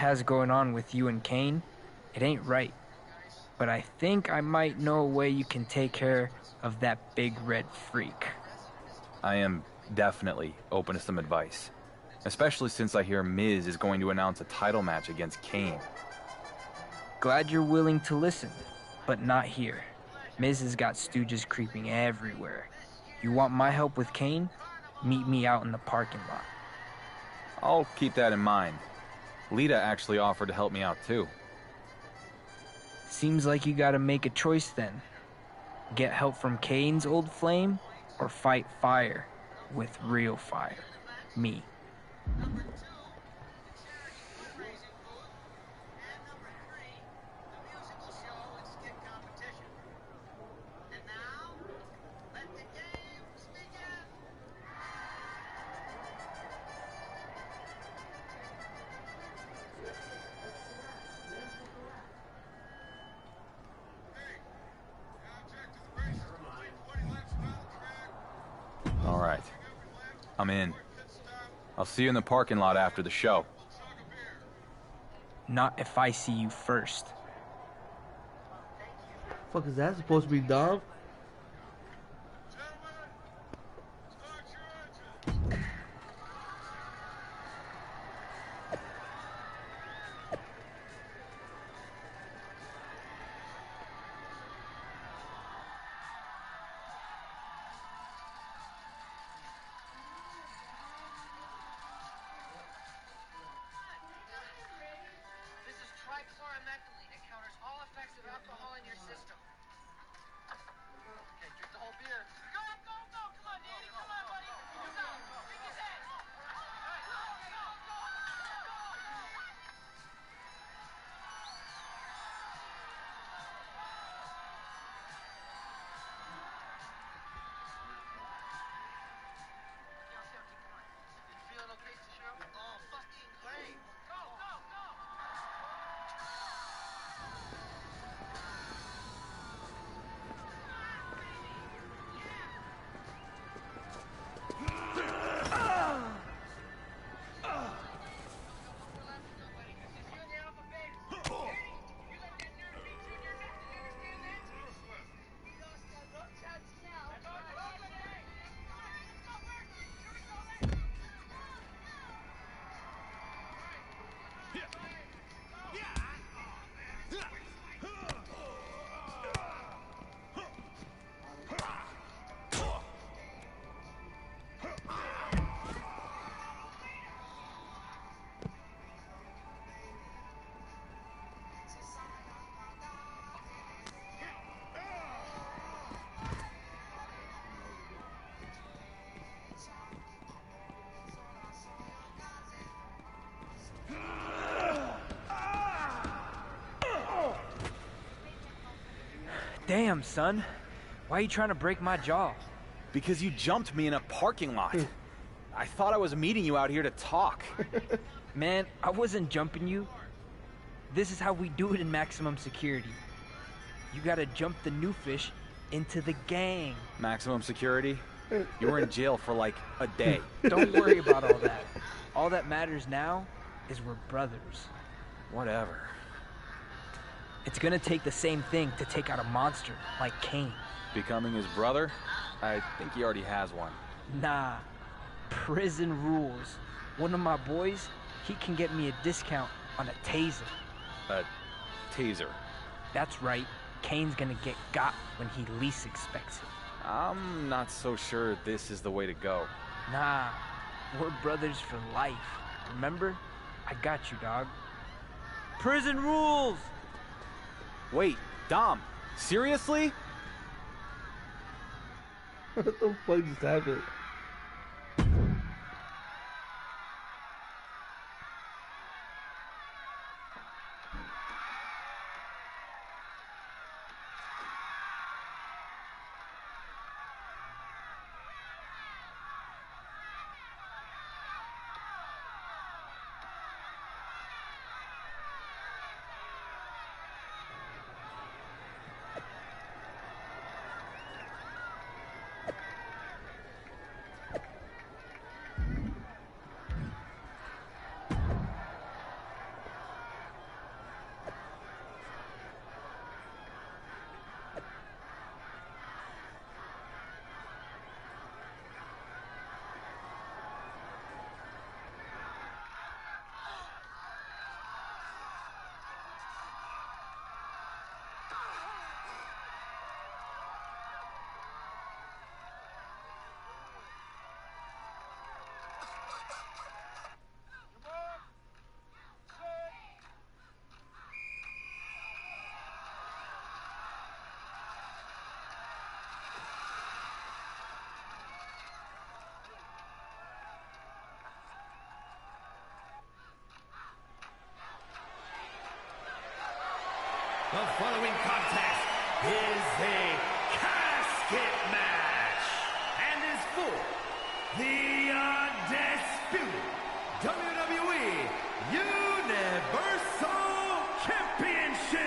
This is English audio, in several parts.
has going on with you and Kane, it ain't right. But I think I might know a way you can take care of that big red freak. I am definitely open to some advice. Especially since I hear Miz is going to announce a title match against Kane. Glad you're willing to listen, but not here. Miz has got stooges creeping everywhere. You want my help with Kane? Meet me out in the parking lot. I'll keep that in mind. Lita actually offered to help me out too. Seems like you gotta make a choice then. Get help from Kane's old flame, or fight fire with real fire. Me. Alright. I'm in. I'll see you in the parking lot after the show. Not if I see you first. Fuck is that supposed to be, Dom? Damn, son. Why are you trying to break my jaw? Because you jumped me in a parking lot. I thought I was meeting you out here to talk. Man, I wasn't jumping you. This is how we do it in maximum security. You gotta jump the new fish into the gang. Maximum security? You were in jail for like a day. Don't worry about all that. All that matters now is we're brothers. Whatever. It's gonna take the same thing to take out a monster like Kane. Becoming his brother? I think he already has one. Nah. Prison rules. One of my boys, he can get me a discount on a taser. A taser? That's right. Kane's gonna get got when he least expects it. I'm not so sure this is the way to go. Nah. We're brothers for life. Remember? I got you, dog. Prison rules! Wait, Dom, seriously? What the fuck just happened? The following contest is a casket match and is for the undisputed WWE Universal Championship.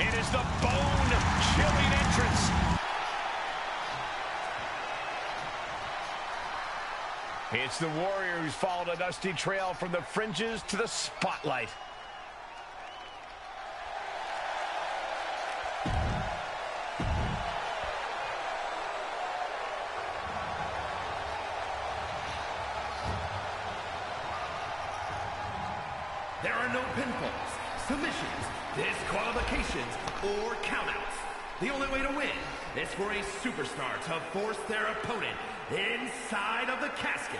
It is the bone-chilling entrance. It's the Warrior who's followed a dusty trail from the fringes to the spotlight. There are no pinfalls, submissions, disqualifications, or countouts. The only way to win is for a superstar to force their opponent inside of the casket.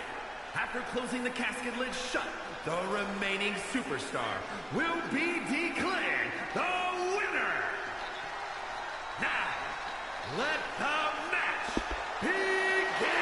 After closing the casket lid shut, the remaining superstar will be declared the winner. Now, let the match begin.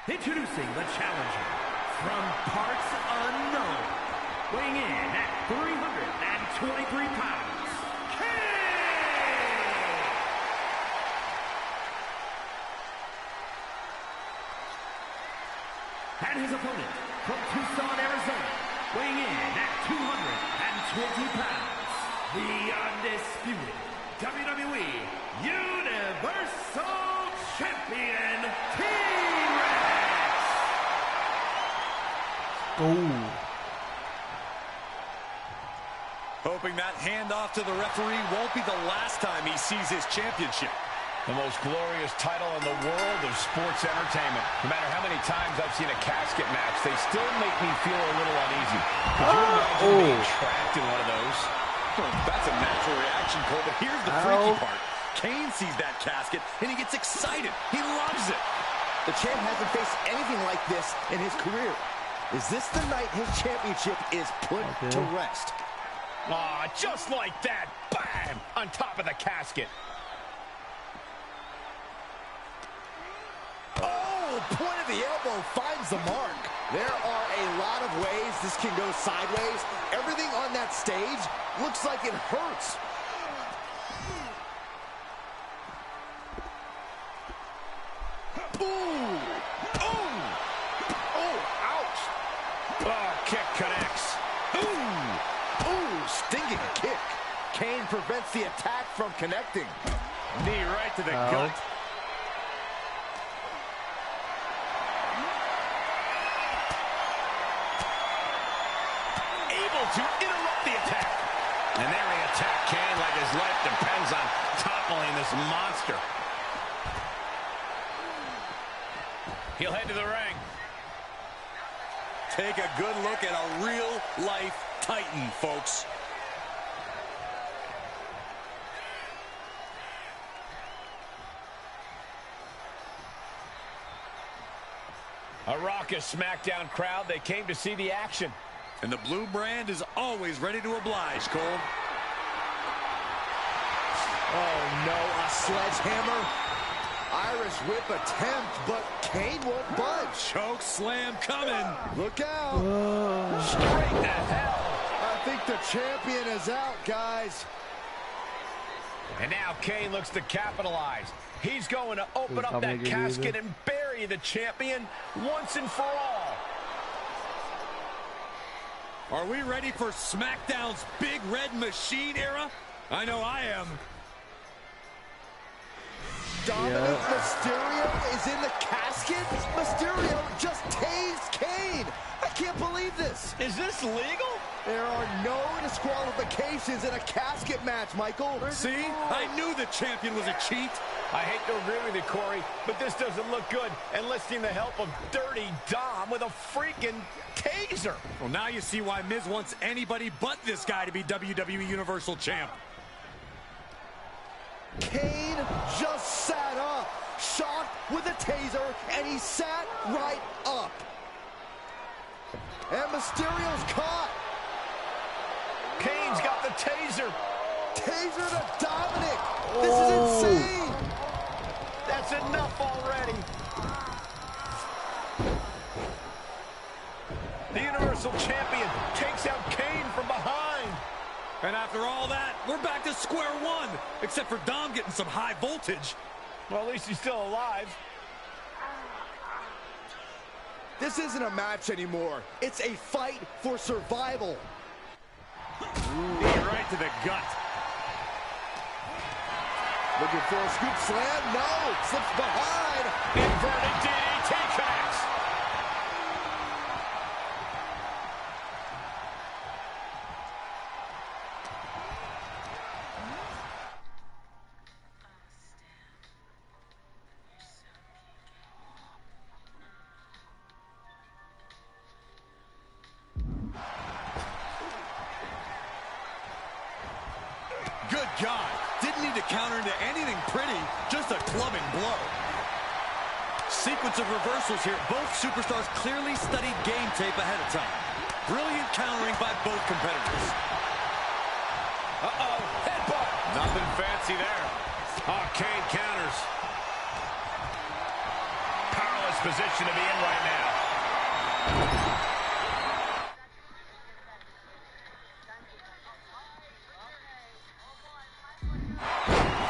Introducing the challenger from parts unknown, weighing in at 323 pounds, Kane! And his opponent from Tucson, Arizona, weighing in at 220 pounds, the undisputed WWE Universal Champion, Hoping that handoff to the referee won't be the last time he sees his championship. The most glorious title in the world of sports entertainment. No matter how many times I've seen a casket match, they still make me feel a little uneasy. Could you imagine being trapped in one of those? Well, that's a natural reaction, Cole, but here's the freaky part. Kane sees that casket, and he gets excited. He loves it. The champ hasn't faced anything like this in his career. Is this the night his championship is put to rest? Aw, just like that. Bam! On top of the casket. Oh, point of the elbow finds the mark. There are a lot of ways this can go sideways. Everything on that stage looks like it hurts. Ooh! Ooh! Oh, ouch! Oh, kick connects. Ooh! Ooh, stinging kick. Kane prevents the attack from connecting. Knee right to the gut. Able to interrupt the attack. And there he attacked Kane like his life depends on toppling this monster. He'll head to the ring. Take a good look at a real-life Titan, folks. A raucous SmackDown crowd. They came to see the action. And the blue brand is always ready to oblige, Cole. Oh, no, a sledgehammer. Irish whip attempt, but Kane won't budge. Choke slam coming. Look out. Straight to hell. I think the champion is out, guys. And now Kane looks to capitalize. He's going to open up that casket and bury the champion once and for all. Are we ready for SmackDown's Big Red Machine era? I know I am. Dominic Mysterio is in the casket? Mysterio just tased Kane. I can't believe this. Is this legal? There are no disqualifications in a casket match, Michael. See? I knew the champion was a cheat. I hate to agree with you, Corey, but this doesn't look good enlisting the help of Dirty Dom with a freaking taser. Well, now you see why Miz wants anybody but this guy to be WWE Universal Champ. Kane just sat up, shocked with a taser, and he sat right up. And Mysterio's caught. Kane's got the taser. Taser to Dominic. This is insane. That's enough already. The Universal Champion takes out Kane from behind. And after all that, we're back to square one, except for Dom getting some high voltage. Well, at least he's still alive. This isn't a match anymore. It's a fight for survival. Knee right to the gut. Looking for a scoop slam. No, slips behind. Inverted DDT connects. Good God. Didn't need to counter into anything pretty, just a clubbing blow. Sequence of reversals here. Both superstars clearly studied game tape ahead of time. Brilliant countering by both competitors. Uh-oh, headbutt. Nothing fancy there. Oh, Kane counters. Powerless position to be in right now.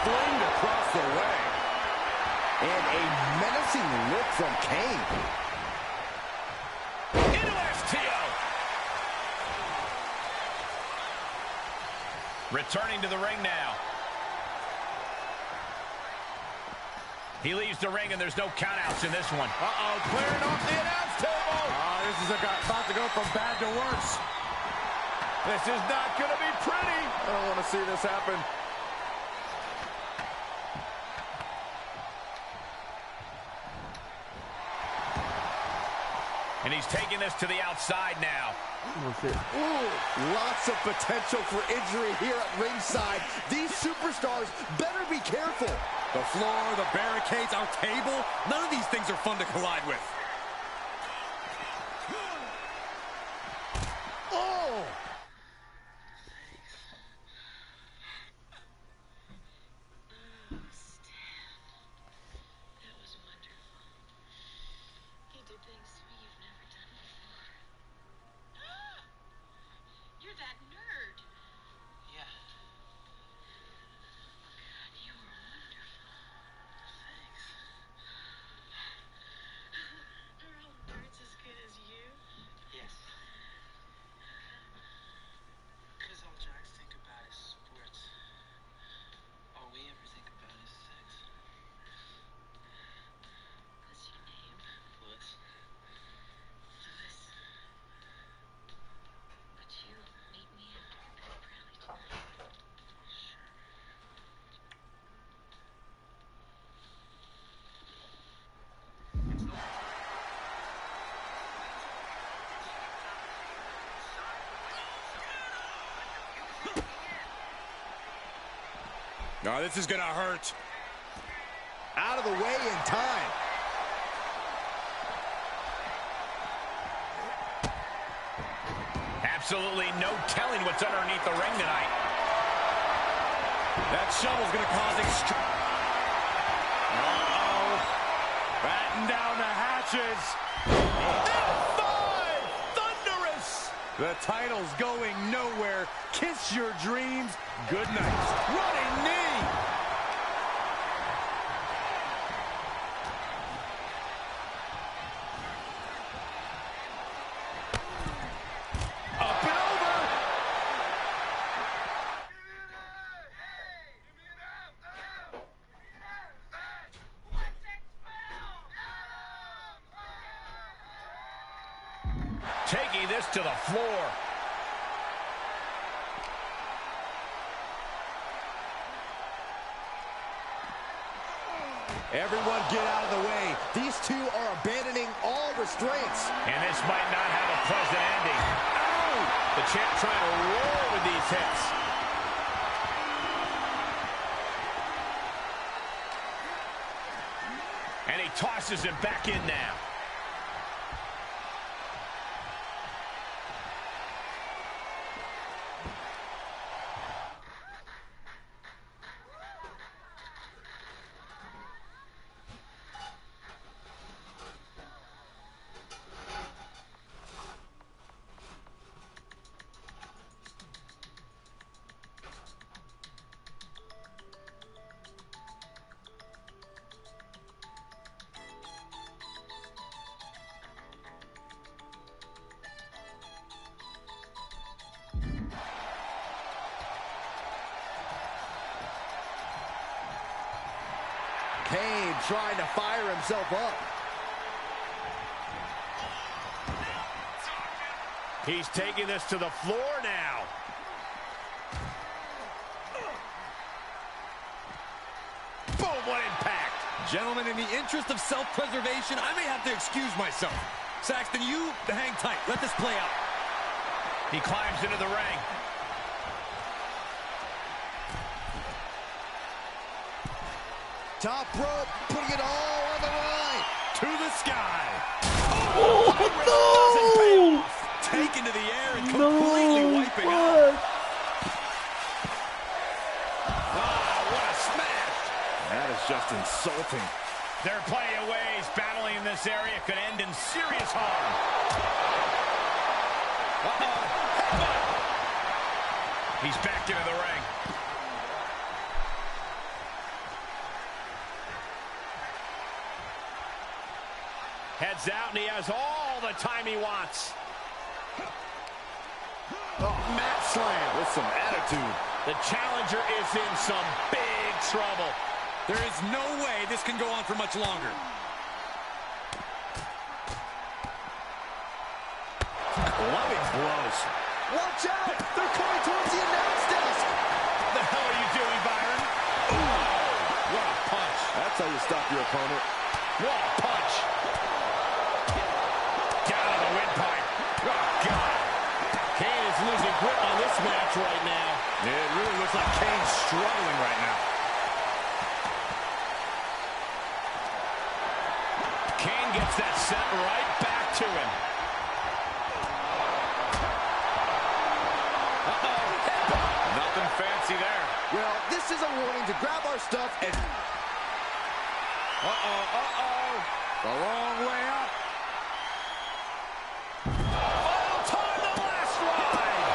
Flamed across the way. And a menacing look from Kane. Into STO. Returning to the ring now. He leaves the ring, and there's no countouts in this one. Uh-oh, clearing off the announce table. This is about to go from bad to worse. This is not going to be pretty. I don't want to see this happen. And he's taking this to the outside now. Ooh, lots of potential for injury here at ringside. These superstars better be careful. The floor, the barricades, our table, none of these things are fun to collide with. Oh! That was wonderful. You did things to me you've never done before. You're that nerd. Yeah. God, you were wonderful. Thanks. Are all nerds as good as you? Yes. Because all jocks think about is sports. All we ever think about is sex. What's your name? Louis. Louis. Would you meet me after your pep rally tonight? Sure. No, this is gonna hurt. Out of the way in time. Absolutely no telling what's underneath the ring tonight. That shovel's gonna cause extreme. Uh-oh. Batten down the hatches. F5! Thunderous! The title's going nowhere. Kiss your dreams. Good night. Running knee. Up and over! Taking this to the floor. Everyone get out of the way. These two are abandoning all restraints. And this might not have a pleasant ending. Ow! The champ trying to roll with these hits. tosses him back in now. Kane trying to fire himself up. He's taking this to the floor now. Boom, what impact. Gentlemen, in the interest of self-preservation, I may have to excuse myself. Saxton, you hang tight. Let this play out. He climbs into the ring. Top rope, putting it all on the line. To the sky. Oh, no! Taken to the air and completely wiping out. What a smash. That is just insulting. There are plenty of ways battling in this area could end in serious harm. He's back into the ring. Heads out, and he has all the time he wants. Oh, mat slam with some attitude. The challenger is in some big trouble. There is no way this can go on for much longer. Loving blows. Watch out! They're coming towards the announce desk. What the hell are you doing, Byron? Ooh, what a punch. That's how you stop your opponent. What a punch. Down to the windpipe. Oh, God. Kane is losing grip on this match right now. Yeah, it really looks like Kane's struggling right now. Kane gets that set right back to him. Nothing fancy there. Well, this is a warning to grab our stuff and... The wrong way up. Final time, the last ride.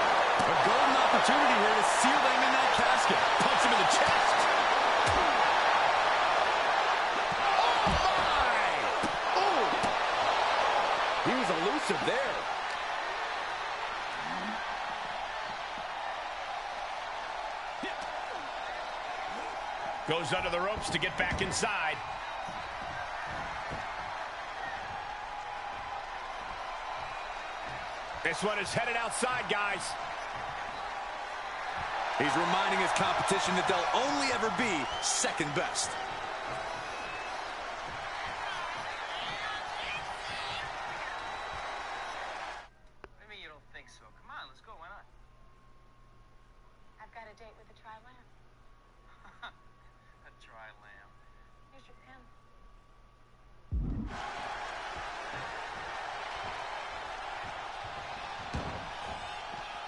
A golden opportunity here to seal them in that casket. Punch him in the chest. Oh! He was elusive there. Goes under the ropes to get back inside. This one is headed outside, guys. He's reminding his competition that they'll only ever be second best. What do you mean you don't think so? Come on, let's go. Why not? I've got a date with a dry lamb. A dry lamb. Here's your pen.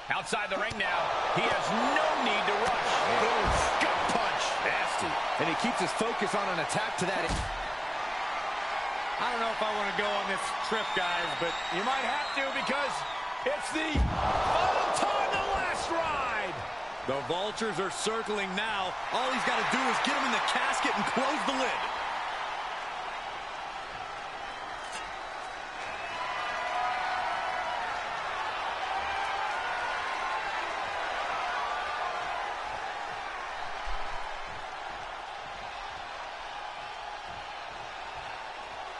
Outside the ring now. He has no need to rush. Boom. Gut punch. Nasty. And he keeps his focus on an attack to that. I don't know if I want to go on this trip, guys, but You might have to because it's the final time, the last ride. the vultures are circling now. All he's got to do is get him in the casket and close the lid.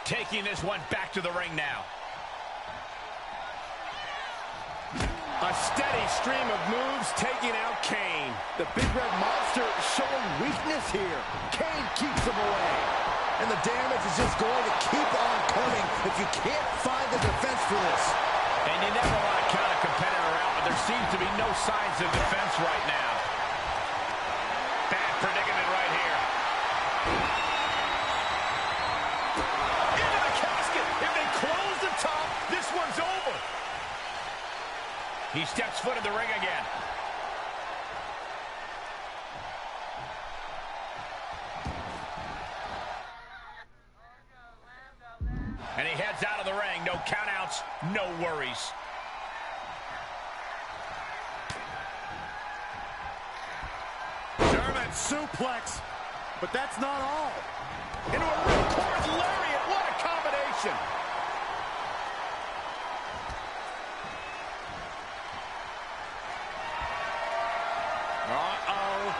Taking this one back to the ring now. A steady stream of moves taking out Kane. The Big Red Monster showing weakness here. Kane keeps him away. And the damage is just going to keep on coming if you can't find the defense for this. And you never want to count a competitor out, but there seems to be no signs of defense right now. Bad predicament right here. sets foot in the ring again. And he heads out of the ring. No countouts, no worries. German suplex, but that's not all. Into a ripcord lariat. What a combination. Uh-oh.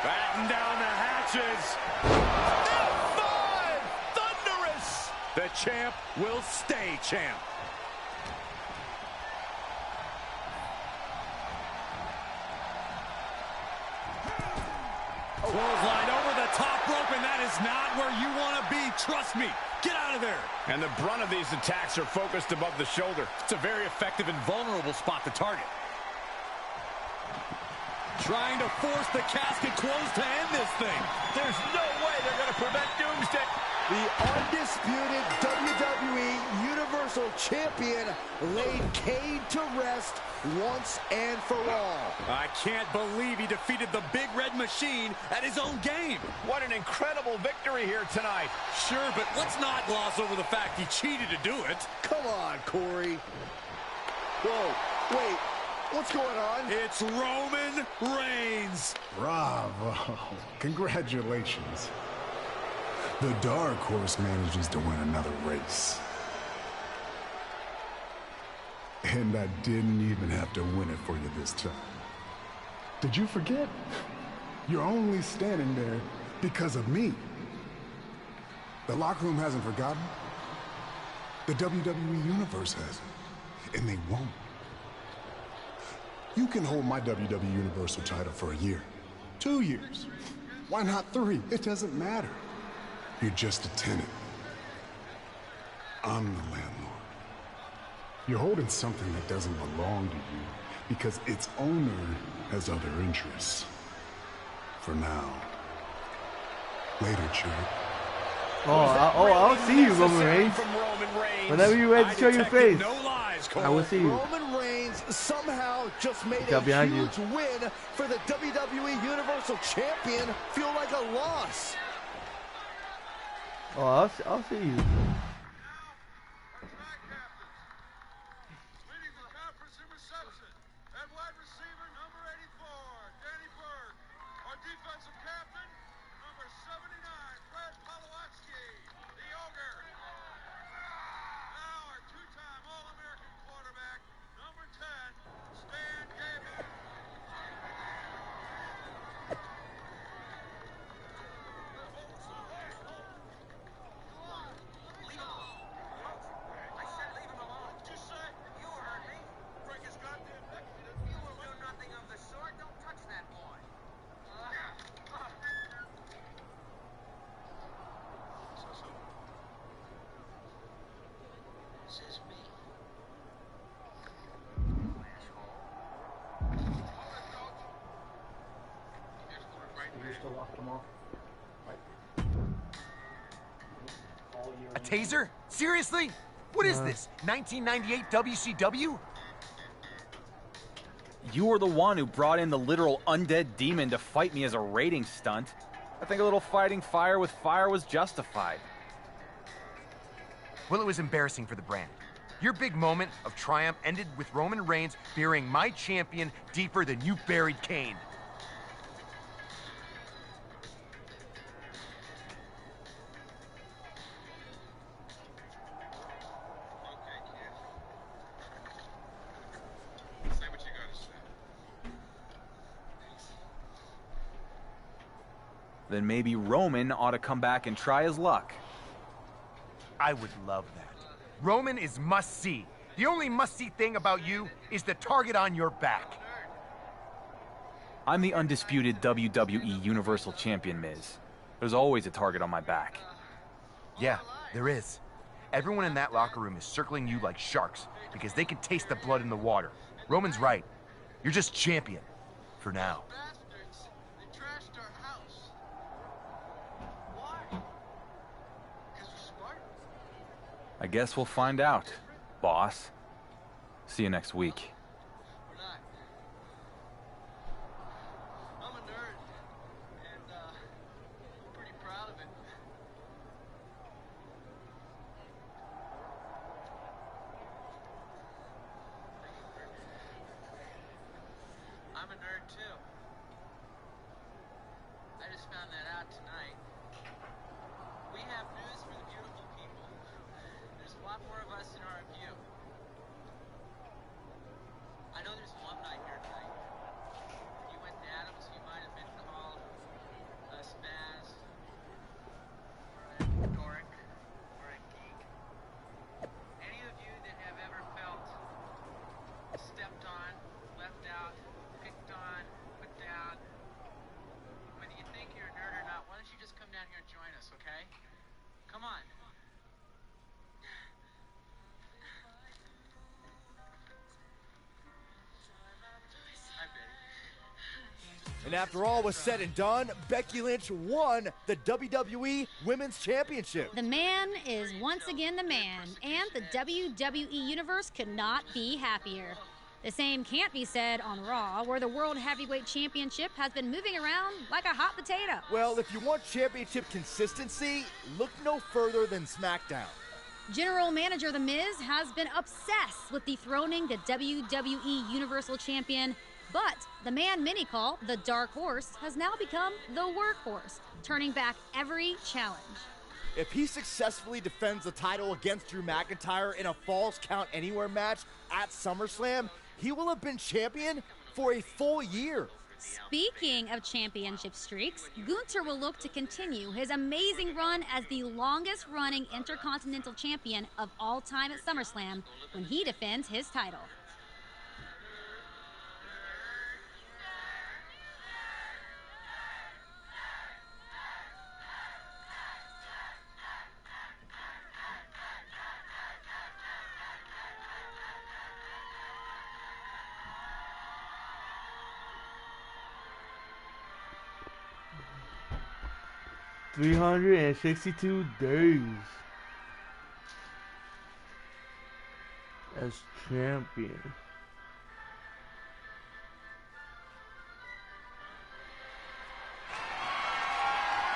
Batten down the hatches. F5! Thunderous! The champ will stay champ. Clothesline over the top rope, and that is not where you want to be. Trust me. Get out of there. And the brunt of these attacks are focused above the shoulder. It's a very effective and vulnerable spot to target. Trying to force the casket closed to end this thing. There's no way they're going to prevent Doomsday. The undisputed WWE Universal Champion laid Kane to rest once and for all. I can't believe he defeated the Big Red Machine at his own game. What an incredible victory here tonight. Sure, but let's not gloss over the fact he cheated to do it. Come on, Corey. Whoa, wait, what's going on? It's Roman Reigns. Bravo. Congratulations. The Dark Horse manages to win another race. And I didn't even have to win it for you this time. Did you forget? You're only standing there because of me. The locker room hasn't forgotten. The WWE Universe hasn't. And they won't. You can hold my WWE Universal title for a year, 2 years. Why not 3? It doesn't matter. You're just a tenant. I'm the landlord. You're holding something that doesn't belong to you because its owner has other interests. For now. Later, champ. I'll see you, Roman Reigns. Whenever you're ready to show your face, no lies, I will see you. Roman Reigns somehow just made Got a behind huge win for the WWE Universal Champion feel like a loss. Oh, I'll see you. A taser? Seriously? What is this, 1998 WCW? You were the one who brought in the literal undead demon to fight me as a rating stunt. I think a little fighting fire with fire was justified. Well, it was embarrassing for the brand. Your big moment of triumph ended with Roman Reigns burying my champion deeper than you buried Kane. Then maybe Roman ought to come back and try his luck. I would love that. Roman is must-see. The only must-see thing about you is the target on your back. I'm the undisputed WWE Universal Champion, Miz. There's always a target on my back. Yeah, there is. Everyone in that locker room is circling you like sharks because they can taste the blood in the water. Roman's right. You're just champion. For now. I guess we'll find out, boss. See you next week. We're not. lot more of us in our view. I know there's alumni here tonight. If you went to Adams, you might have been called a spaz, or a dork, or a geek. Any of you that have ever felt stepped on, left out, picked on, put down, whether you think you're a nerd or not, why don't you just come down here and join us, okay? Come on. And after all was said and done, Becky Lynch won the WWE Women's Championship. The man is once again the man, and the WWE Universe could not be happier. The same can't be said on Raw, where the World Heavyweight Championship has been moving around like a hot potato. Well, if you want championship consistency, look no further than SmackDown. General Manager The Miz has been obsessed with dethroning the WWE Universal Champion, but the man many call the Dark Horse has now become the Workhorse, turning back every challenge. If he successfully defends the title against Drew McIntyre in a Falls Count Anywhere match at SummerSlam, he will have been champion for a full year. Speaking of championship streaks, Gunther will look to continue his amazing run as the longest-running Intercontinental Champion of all time at SummerSlam when he defends his title. $362 days as champion.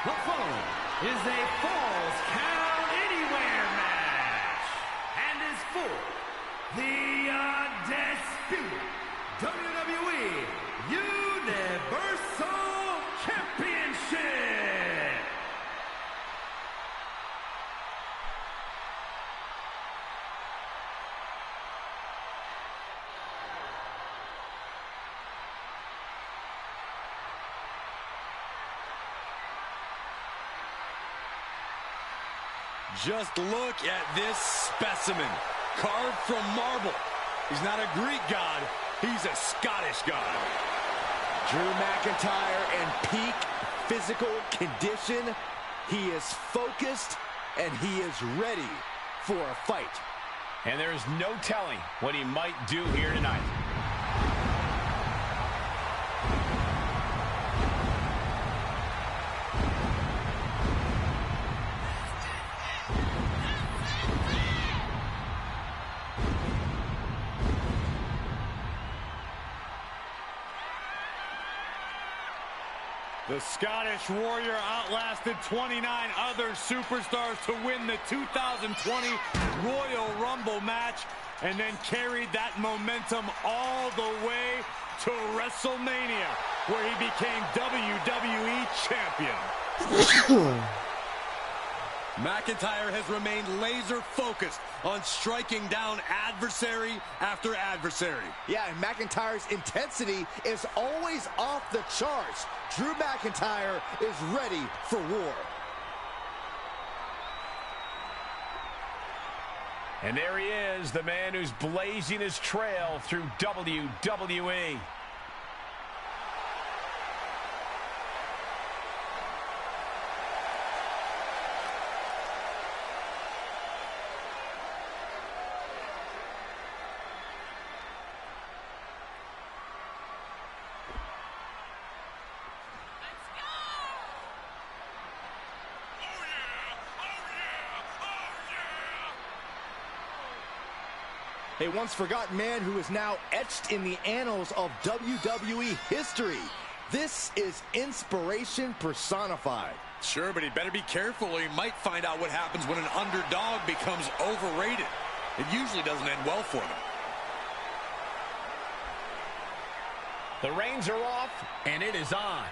The following is a Falls Count Anywhere match and is for the undisputed WWE Universal Championship. Just look at this specimen, carved from marble. He's not a Greek god, he's a Scottish god. Drew McIntyre in peak physical condition. He is focused and he is ready for a fight. And there is no telling what he might do here tonight. The Scottish Warrior outlasted 29 other superstars to win the 2020 Royal Rumble match and then carried that momentum all the way to WrestleMania, where he became WWE Champion. McIntyre has remained laser focused on striking down adversary after adversary. Yeah, and McIntyre's intensity is always off the charts. Drew McIntyre is ready for war. And there he is, the man who's blazing his trail through WWE. A once forgotten man who is now etched in the annals of WWE history. This is inspiration personified. Sure, but he'd better be careful or he might find out what happens when an underdog becomes overrated. It usually doesn't end well for them. The reins are off, and it is on.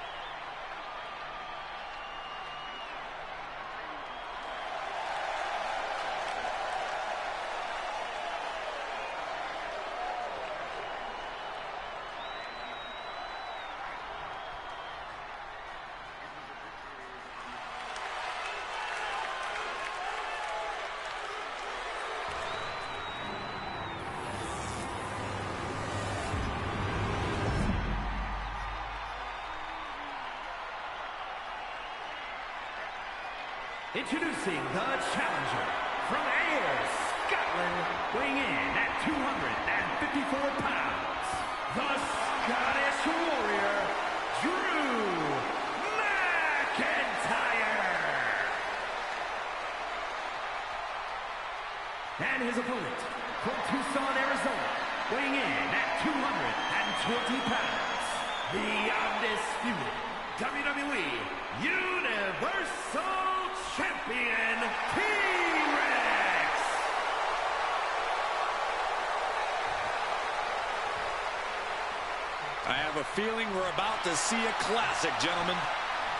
Introducing the challenger from Ayr, Scotland, weighing in at 254 pounds, the Scottish Warrior, Drew McIntyre. And his opponent from Tucson, Arizona, weighing in at 220 pounds, the undisputed WWE Universal Champion, T-Rex. I have a feeling we're about to see a classic, gentlemen.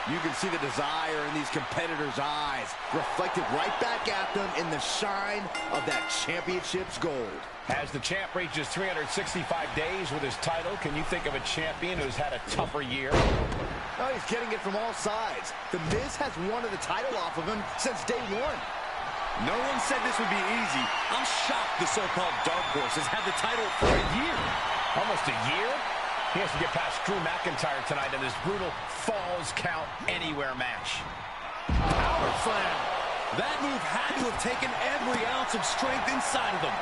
You can see the desire in these competitors' eyes, reflected right back at them in the shine of that championship's gold. As the champ reaches 365 days with his title, can you think of a champion who's had a tougher year? Oh, he's getting it from all sides. The Miz has wanted the title off of him since day one. No one said this would be easy. I'm shocked the so-called Dark Horse has had the title for a year. Almost a year? He has to get past Drew McIntyre tonight in this brutal Falls Count Anywhere match. Power slam. That move had to have taken every ounce of strength inside of him.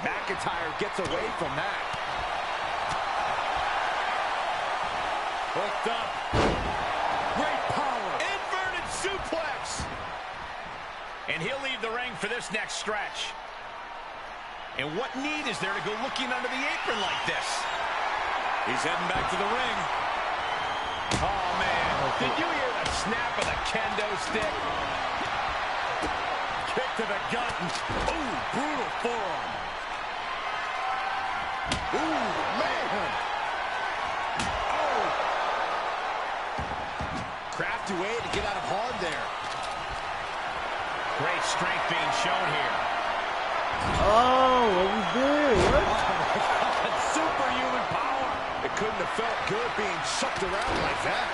McIntyre gets away from that. Hooked up. Great power. Inverted suplex. And he'll leave the ring for this next stretch. And what need is there to go looking under the apron like this? He's heading back to the ring. Oh, man. Did you hear the snap of the kendo stick? Kick to the gut. Ooh, brutal forearm. Ooh, man. Oh. Crafty way to get out of harm there. Great strength being shown here. Oh, what was this? What? Superhuman power. It couldn't have felt good being chucked around like that.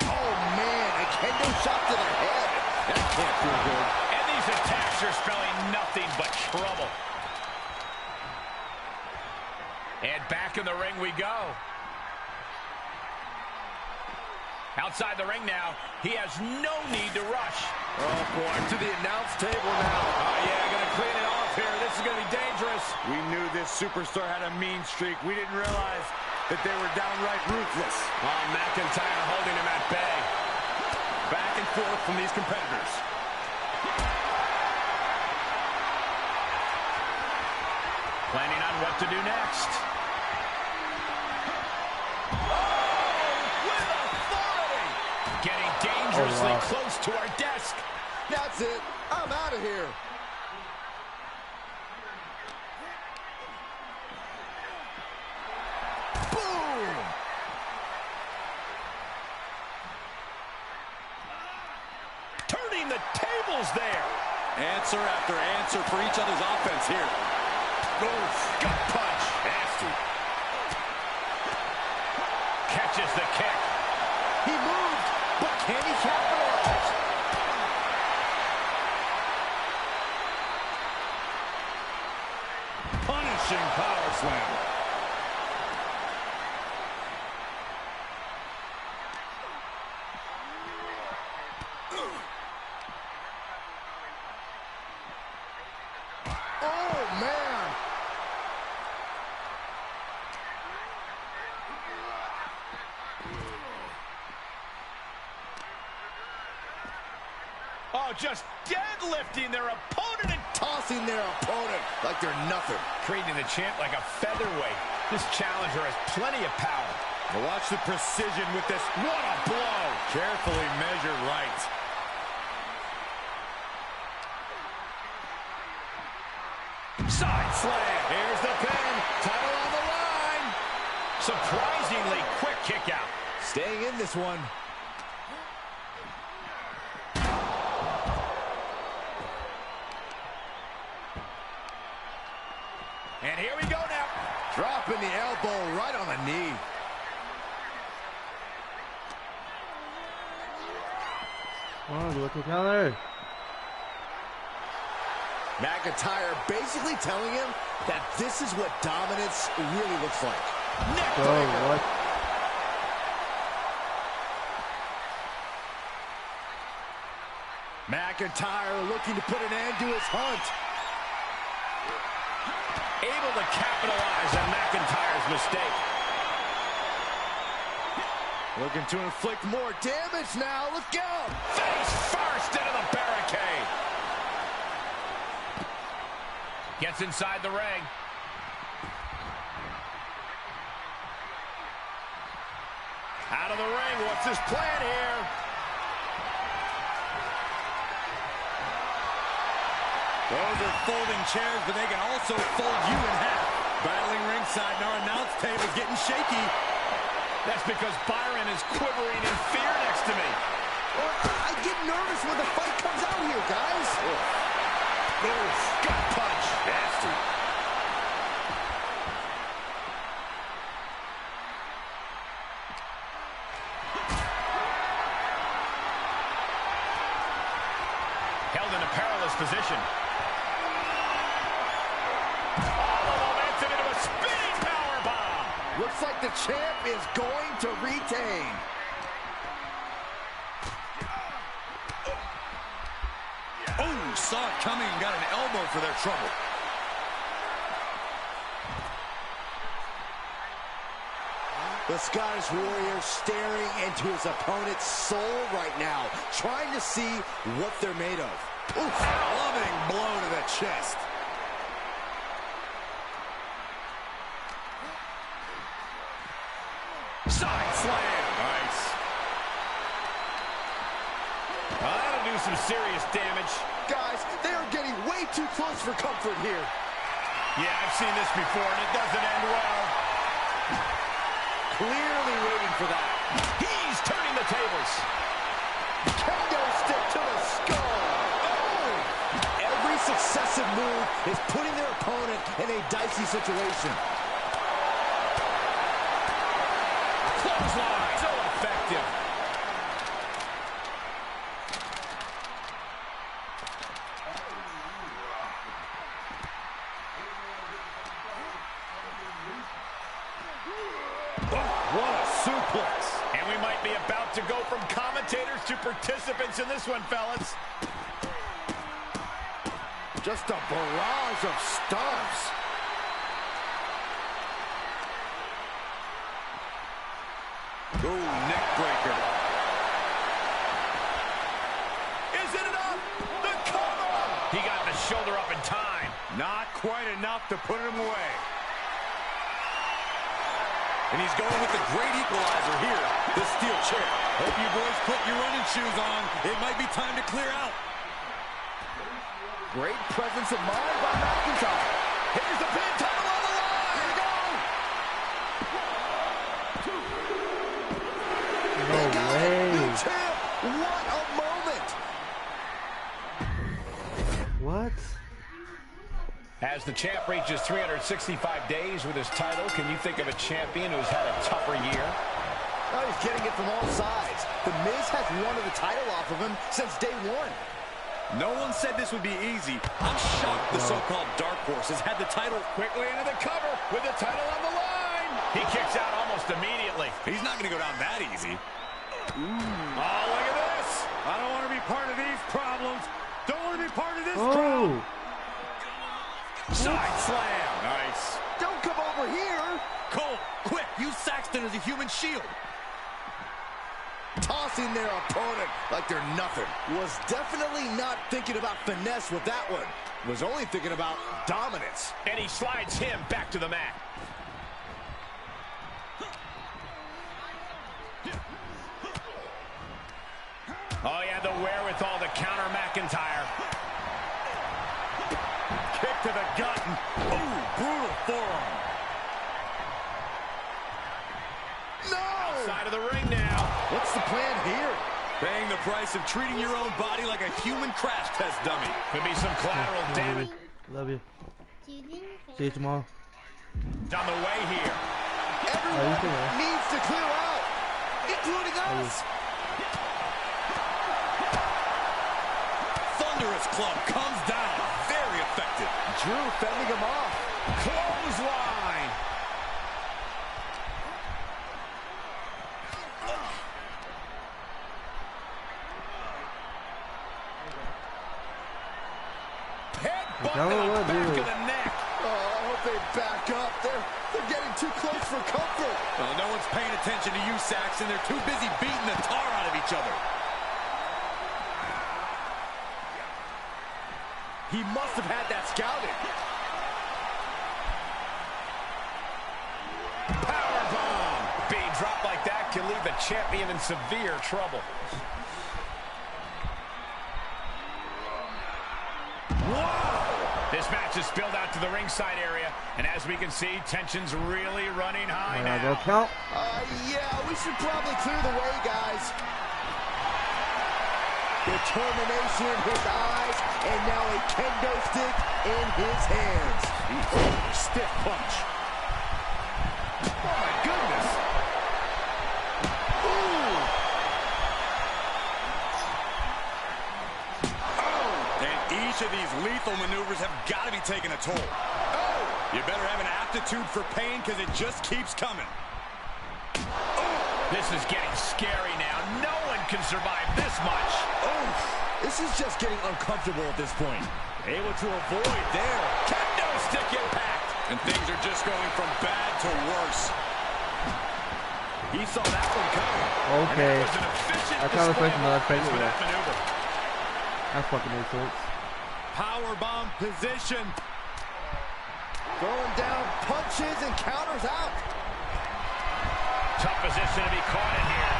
Oh, man, a kendo shot to the head. That can't feel good. And these attacks are spelling nothing but trouble. And back in the ring we go. Outside the ring now, he has no need to rush. Oh, boy, to the announce table now. Oh, yeah, gonna clean it off here. This is gonna be dangerous. We knew this superstar had a mean streak. We didn't realize that they were downright ruthless. Oh, McIntyre holding him at bay. Back and forth from these competitors. Planning on what to do next. Getting dangerously close to our desk. That's it. I'm out of here. Boom! Turning the tables there. Answer after answer for each other's offense here. Oh, gut punch. Nasty. Catches the kick. He moved, but can he capitalize? Punishing power slam. Oh, man. Oh, just deadlifting their opponent and Tossing their opponent like they're nothing. treating the champ like a featherweight. This challenger has plenty of power. Now watch the precision with this. What a blow. Carefully measured right. Side slam. Here's the pin. Title on the line. Surprisingly quick kick out. Staying in this one. And here we go now. Dropping the elbow right on the knee. Oh, look at counter. McIntyre basically telling him that this is what dominance really looks like. Oh, what? McIntyre looking to put an end to his hunt. Able to capitalize on McIntyre's mistake. Looking to inflict more damage now. Look out! Face first into the barricade. Gets inside the ring. Out of the ring. What's his plan here? Those are folding chairs, but they can also fold you in half. Battling ringside, and our announce table's getting shaky. That's because Byron is quivering in fear next to me. I get nervous when the fight comes out here, guys. Oof. Gut punch. Nasty. Held in a perilous position. Looks like the champ is going to retain. Oh, saw it coming and got an elbow for their trouble. The Scottish Warrior staring into his opponent's soul right now, trying to see what they're made of. Oof, loving blow to the chest. Side slam. Nice. That'll do some serious damage. Guys, they are getting way too close for comfort here. Yeah, I've seen this before, and it doesn't end well. Clearly waiting for that. He's turning the tables. Kendo stick to the skull. Oh! Every successive move is putting their opponent in a dicey situation. Clothesline, so effective. What a suplex. And we might be about to go from commentators to participants in this one, fellas. Just a barrage of stomps. Ooh, neck breaker. Is it enough? The cover! He got the shoulder up in time. Not quite enough to put him away. And he's going with the great equalizer here, the steel chair. Hope you boys put your running shoes on. It might be time to clear out. Great presence of mind by McIntyre. Here's the pin, title on the line. Here we go. No way. New champ. What a moment. What? As the champ reaches 365 days with his title, can you think of a champion who's had a tougher year? Oh, he's getting it from all sides. The Miz has wanted the title off of him since day one. No one said this would be easy. I'm shocked the so-called Dark Horse has had the title Quickly into the cover with the title on the line. He kicks out almost immediately. He's not going to go down that easy. Oh, look at this. I don't want to be part of these problems. Don't want to be part of this Oh. Side slam. Nice. Don't come over here. Cole, quick, use Saxton as a human shield. Tossing their opponent like they're nothing. Was definitely not thinking about finesse with that one. Was only thinking about dominance. And he slides him back to the mat. Oh, he had the wherewithal to counter McIntyre. Kick to the gut. Ooh, brutal forearm. No! Outside of the ring now. What's the plan here? Paying the price of treating your own body like a human crash test dummy. Could be some collateral damage. Love you. See you tomorrow. On the way here. Everyone needs to clear out, including us. Thunderous club comes down. Very effective. Drew fending him off. Clothesline. Tell him what, back dude. of the neck. Oh, I hope they back up. They're getting too close for comfort. Well, no one's paying attention to you, Saxton. They're too busy beating the tar out of each other. He must have had that scouted. Powerbomb. Being dropped like that can leave the champion in severe trouble. This match is spilled out to the ringside area, and as we can see, tension's really running high now. Go count. Yeah, we should probably clear the way, guys. Determination in his eyes, and now a kendo stick in his hands. Stiff punch. Oh, my goodness. Ooh. And each of these lethal maneuvers have got to be taking a toll. Oh! You better have an aptitude for pain because it just keeps coming. This is getting scary now. No one can survive this much. Oh, this is just getting uncomfortable at this point. Able to avoid there. Kendo stick impact. And things are just going from bad to worse. He saw that one coming. Okay. That was an efficient I kind of display expected of another offense fake with there. that maneuver. That fucking makes sense. Powerbomb position. Throwing down punches and counters out. Tough position to be caught in here.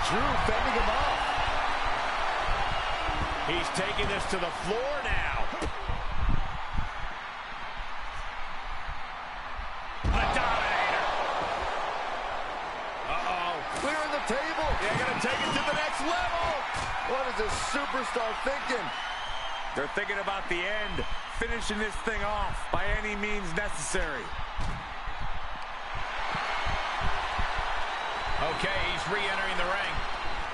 Drew fending him off. He's taking this to the floor now. The Dominator. Uh-oh. Clearing the table. They're going to take it to the next level. What is this superstar thinking? They're thinking about the end, finishing this thing off by any means necessary. Okay, he's re-entering the ring.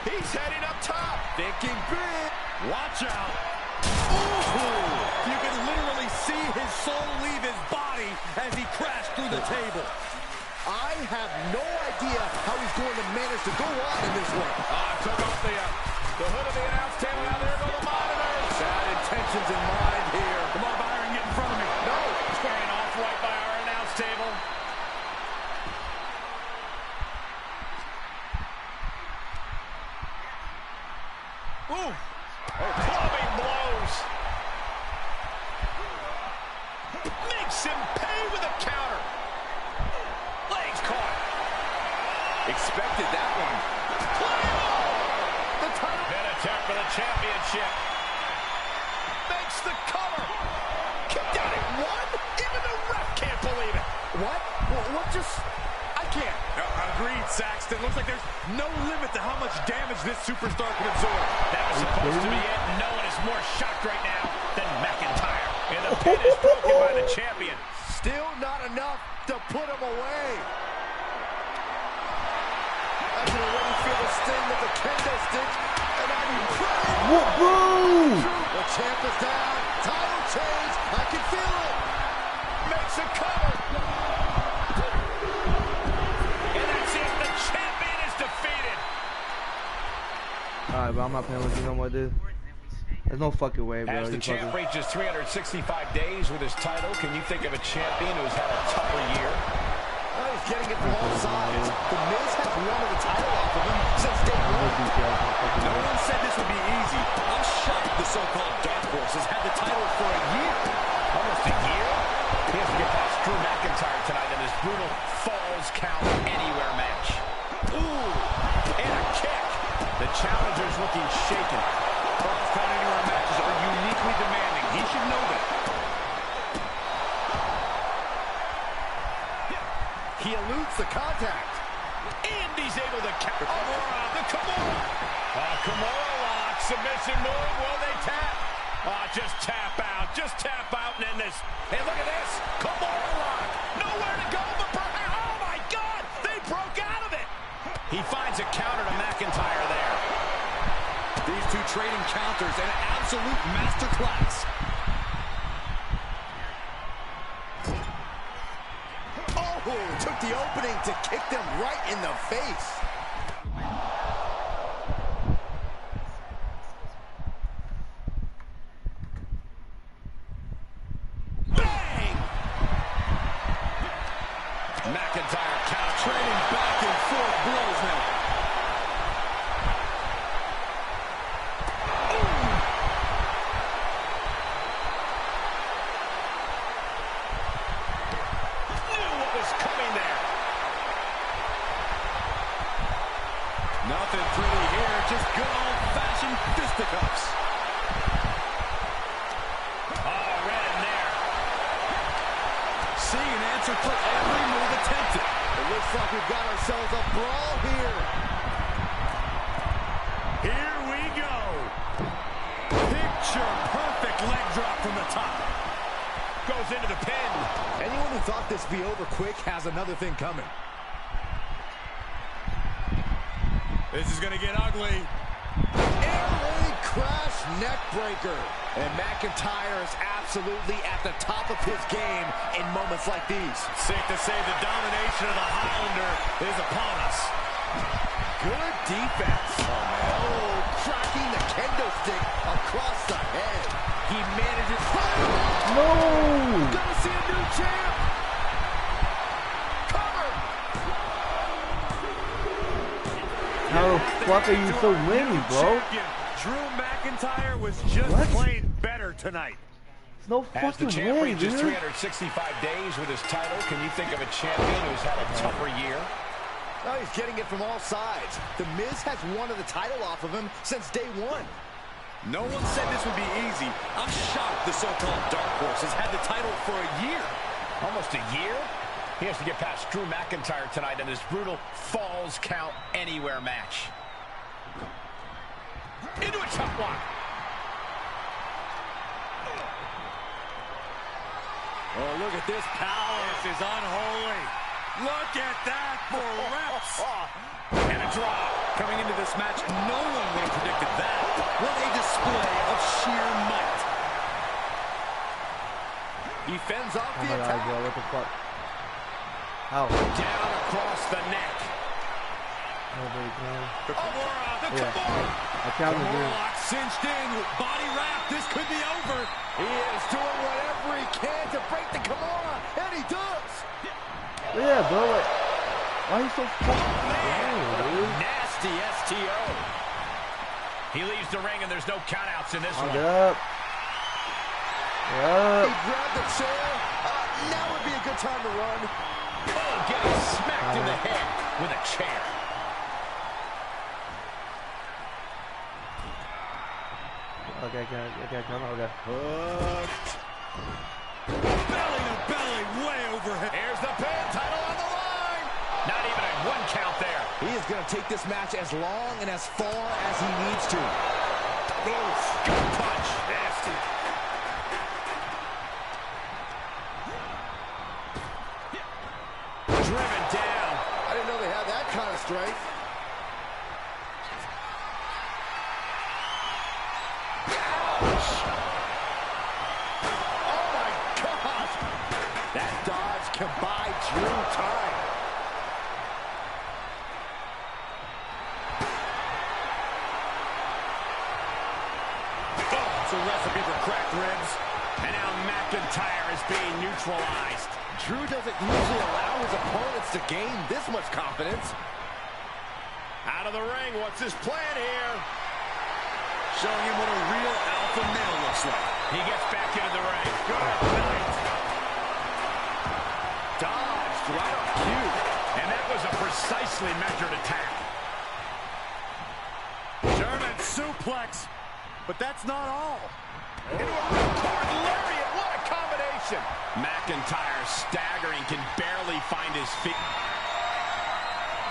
He's heading up top. Thinking big. Watch out. Ooh. You can literally see his soul leave his body as he crashed through the table. I have no idea how he's going to manage to go on in this one. Took off the hood of the announce table. Now there go the monitors. Bad intentions in mind here. Come on, Byron, get in front of me. No. Squaring off right by our announce table. Ooh. Clubbing blows. Makes him pay with a counter. Legs caught. Expected that one. The title. Pin attempt for the championship. Makes the cover. Kicked out at one. Even the ref can't believe it. What? What just... I can't. Agreed, Saxton. Looks like there's no limit to how much damage this superstar can absorb. That was supposed to be it. No one is more shocked right now than McIntyre. And the pin is broken by the champion. Still not enough to put him away. I can already feel the sting of the kendo stick. And I'm incredible. Whoa! The champ is down. Title change. I can feel it. Makes a cover. And that's it. The champion is defeated. Alright, but I'm not playing with you no more, dude. There's no fucking way, bro. As the champ reaches 365 days with his title, can you think of a champion who's had a tougher year? He's getting it from all sides. The Miz has wanted the title off of him since day one. No one said this would be easy. I'm shocked the so-called Dark Horse has had the title for a year. Almost a year? He has to get past Drew McIntyre tonight in this brutal Falls Count Anywhere match. Ooh, and a kick. The challenger's looking shaken. Falls Count Anywhere matches are uniquely demanding. He should know that. He eludes the contact. And he's able to counter. The Kimura. Kimura lock. Submission move. Will they tap? Just tap out. Just tap out and end this. And look at this. Kimura lock. Nowhere to go but perhaps. Oh, my God. They broke out of it. He finds a counter to McIntyre there. These two trading counters, an absolute masterclass. Oh, took the opening to kick them right in the face. McIntyre count. Trading back and forth blows now. Knew what was coming there. Nothing pretty here, just good old-fashioned fisticuffs. Oh, right in there. See an answer for every move attempted. It looks like we've got ourselves a brawl here. Here we go. Picture perfect leg drop from the top. Goes into the pin. Anyone who thought this would be over quick has another thing coming. This is going to get ugly. Air raid crash neck breaker. And McIntyre is absolutely at the top of his game in moments like these. Safe to say the domination of the Highlander is upon us. Good defense. Oh, cracking the kendo stick across the head. He manages. No! Gonna see a new champ. Cover. How the fuck are you so winning, bro? Drew McIntyre was just playing better tonight. There's no As the fucking champ way, reaches dude. 365 days with his title, can you think of a champion who's had a tougher year? Oh, he's getting it from all sides. The Miz has wanted the title off of him since day one. No one said this would be easy. I'm shocked the so-called Dark Horse has had the title for a year. Almost a year? He has to get past Drew McIntyre tonight in this brutal Falls Count Anywhere match. Into a chop block. Oh, look at this power. This is unholy. Look at that for reps. And a drop. Coming into this match, no one would have predicted that. What a display of sheer might. He fends off Oh the my god, attack. bro, what the fuck? How? Down across the neck. Nobody can. The Kimura. The Yeah. Kimura. I counted Kimura it. lock cinched in with body wrap. This could be over. He is doing whatever he can to break the Kimura, and he does. Yeah, bro, like, why are you so fucking slow, dude? Nasty STO. He leaves the ring and there's no countouts in this one. Get up. Get up. He grabbed the chair. Now would be a good time to run. Oh, getting smacked in the head with a chair. Okay, come on, okay. Hooked. Belly to belly, way overhead. Here's the pin, title on the line. Not even a one count there. He is going to take this match as long and as far as he needs to. Oof, good punch. Nasty. Driven down. I didn't know they had that kind of strength. Ouch. Oh my God. That dodge can buy Drew time. Oh, it's a recipe for cracked ribs. And now McIntyre is being neutralized. Drew doesn't usually allow his opponents to gain this much confidence. Out of the ring, what's his plan here? Showing him what a real alpha male looks like. He gets back into the ring. Good night. Dodged right on cue. And that was a precisely measured attack. German suplex. But that's not all. Into a ripcord lariat. What a combination. McIntyre staggering, can barely find his feet.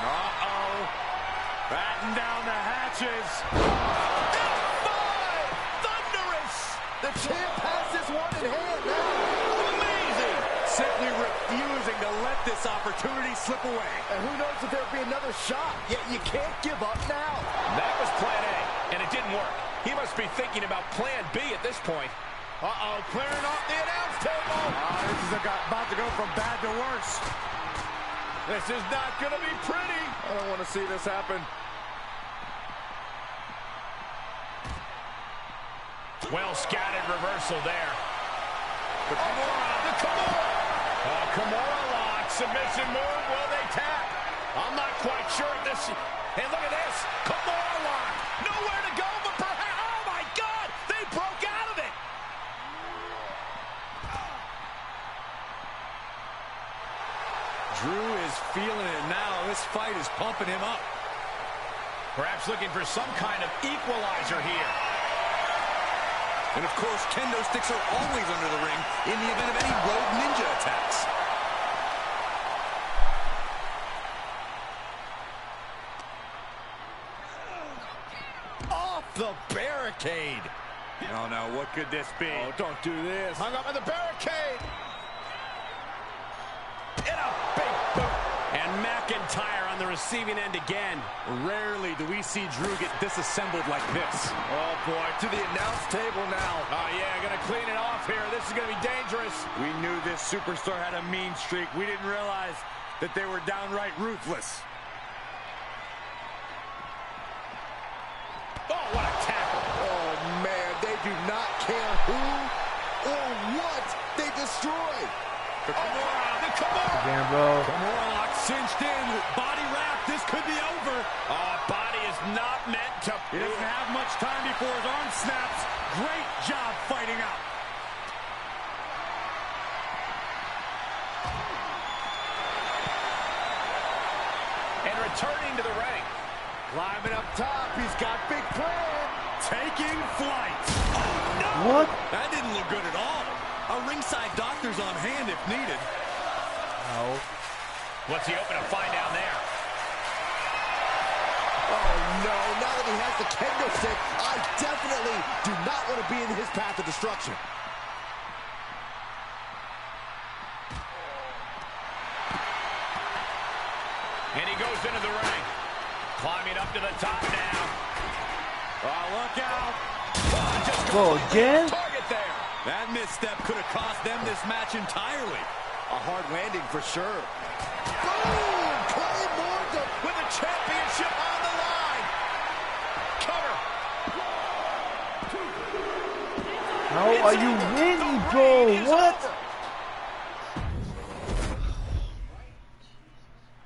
Uh-oh. Batten down the hatches. Thunderous. The champ has this one in hand now. Amazing. Simply refusing to let this opportunity slip away. And who knows if there'll be another shot. Yet you can't give up now. That was plan A, and it didn't work. He must be thinking about plan B at this point. Uh-oh, clearing off the announce table. This is about to go from bad to worse. This is not going to be pretty. I don't want to see this happen. Well scattered reversal there. The Kimura, the Kimura. Kimura lock submission move. Will they tap? I'm not quite sure if this... Hey, look at this. Kimura lock. Nowhere to go, but perhaps... Oh, my God! They broke out of it! Drew is feeling it now. This fight is pumping him up. Perhaps looking for some kind of equalizer here. And, of course, kendo sticks are always under the ring in the event of any rogue ninja attacks. Off the barricade. Oh, no, what could this be? Oh, don't do this. Hung up on the barricade. In a big boot. And McIntyre on the receiving end again. Rarely do we see Drew get disassembled like this. Oh, boy, to the announce table now. Oh, yeah, gonna clean it off here. This is gonna be dangerous. We knew this superstar had a mean streak. We didn't realize that they were downright ruthless. Oh, what a tackle. Oh, man, they do not care who or what they destroy. The Kimura, the Kimura. Again, bro. Kimura lock cinched in, body wrap. This could be over. Body is not meant to... He doesn't have much time before his arm snaps. Great job fighting out. And returning to the ring. Climbing up top, he's got big plan. Taking flight. Oh, no! What? That didn't look good at all. A ringside doctor's on hand if needed. No. What's he hoping to find down there? Oh, no. Now that he has the kendo stick, I definitely do not want to be in his path of destruction. And he goes into the ring. Climbing up to the top now. Oh, look out. Oh, just Go again? target there. That misstep could have cost them this match entirely. A hard landing for sure. Boom! Claymore with the championship on the line. Cover. How are you winning, bro? What?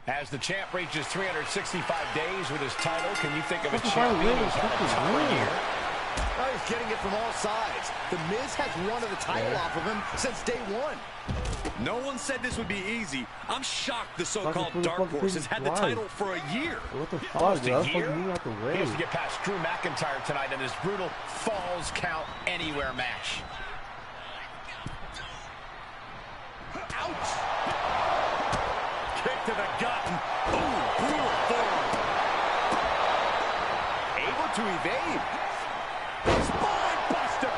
As the champ reaches 365 days with his title, can you think of a Fucking champion win, who's had a fucking tougher win. year? Oh, he's getting it from all sides. The Miz has wanted the title off of him since day one. No one said this would be easy. I'm shocked the Fucking so-called put the Dark fucking Horse has had the thing title for a year. What the fuck, Almost bro? a Fucking year. move out the He way. has to get past Drew McIntyre tonight in this brutal Falls Count Anywhere match. Ouch! Kick to the gut. Ooh, brutal forward. Able to evade. Spine buster.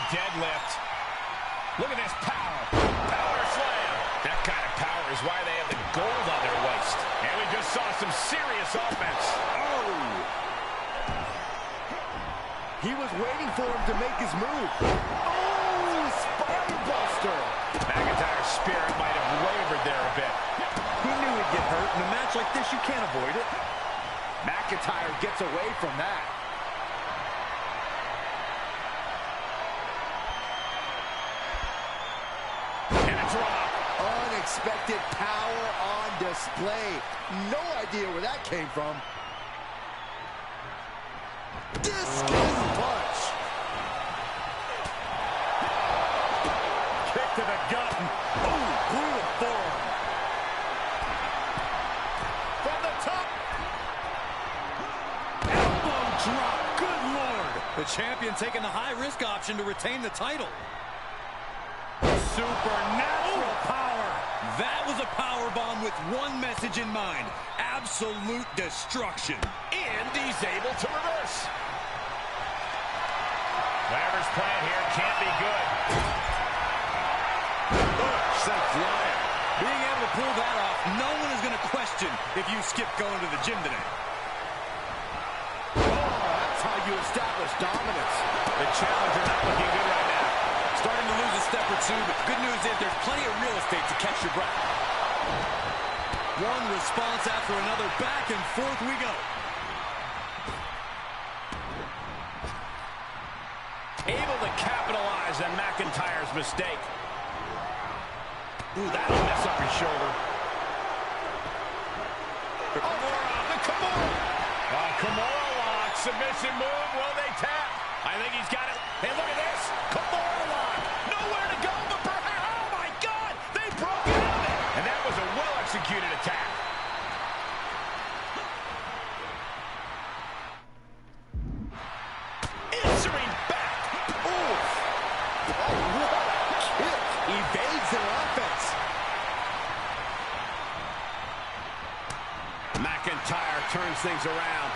Deadlift. Look at this power. Power slam. That kind of power is why they have the gold on their waist. And we just saw some serious offense. Oh! He was waiting for him to make his move. Oh, spine buster. McIntyre's spirit might have wavered there a bit. He knew he'd get hurt. In a match like this, you can't avoid it. McIntyre gets away from that. Unexpected power on display. No idea where that came from. Discus punch. Kick to the gut. Ooh, brutal forward. From the top. Elbow drop. Good Lord. The champion taking the high-risk option to retain the title. Supernatural power. That was a power bomb with one message in mind. Absolute destruction. And he's able to reverse. Whatever's playing here can't be good. Sent flying. Being able to pull that off, no one is going to question if you skip going to the gym today. Oh, that's how you establish dominance. The challenger not looking good right now. Starting to lose a step or two, but good news is there's plenty of real estate to catch your breath. One response after another, back and forth we go. Able to capitalize capitalize on McIntyre's mistake. Ooh, that'll mess up his shoulder. The Kimura. Kimura lock. Submission move. Will they tap? I think he's got it. Hey, look at this. Kimura lock. Nowhere to go but perhaps. Oh, my God. They broke it out of it. And that was a well-executed attack. Answering back. Oof. Oh, what a kick. Evades their offense. McIntyre turns things around.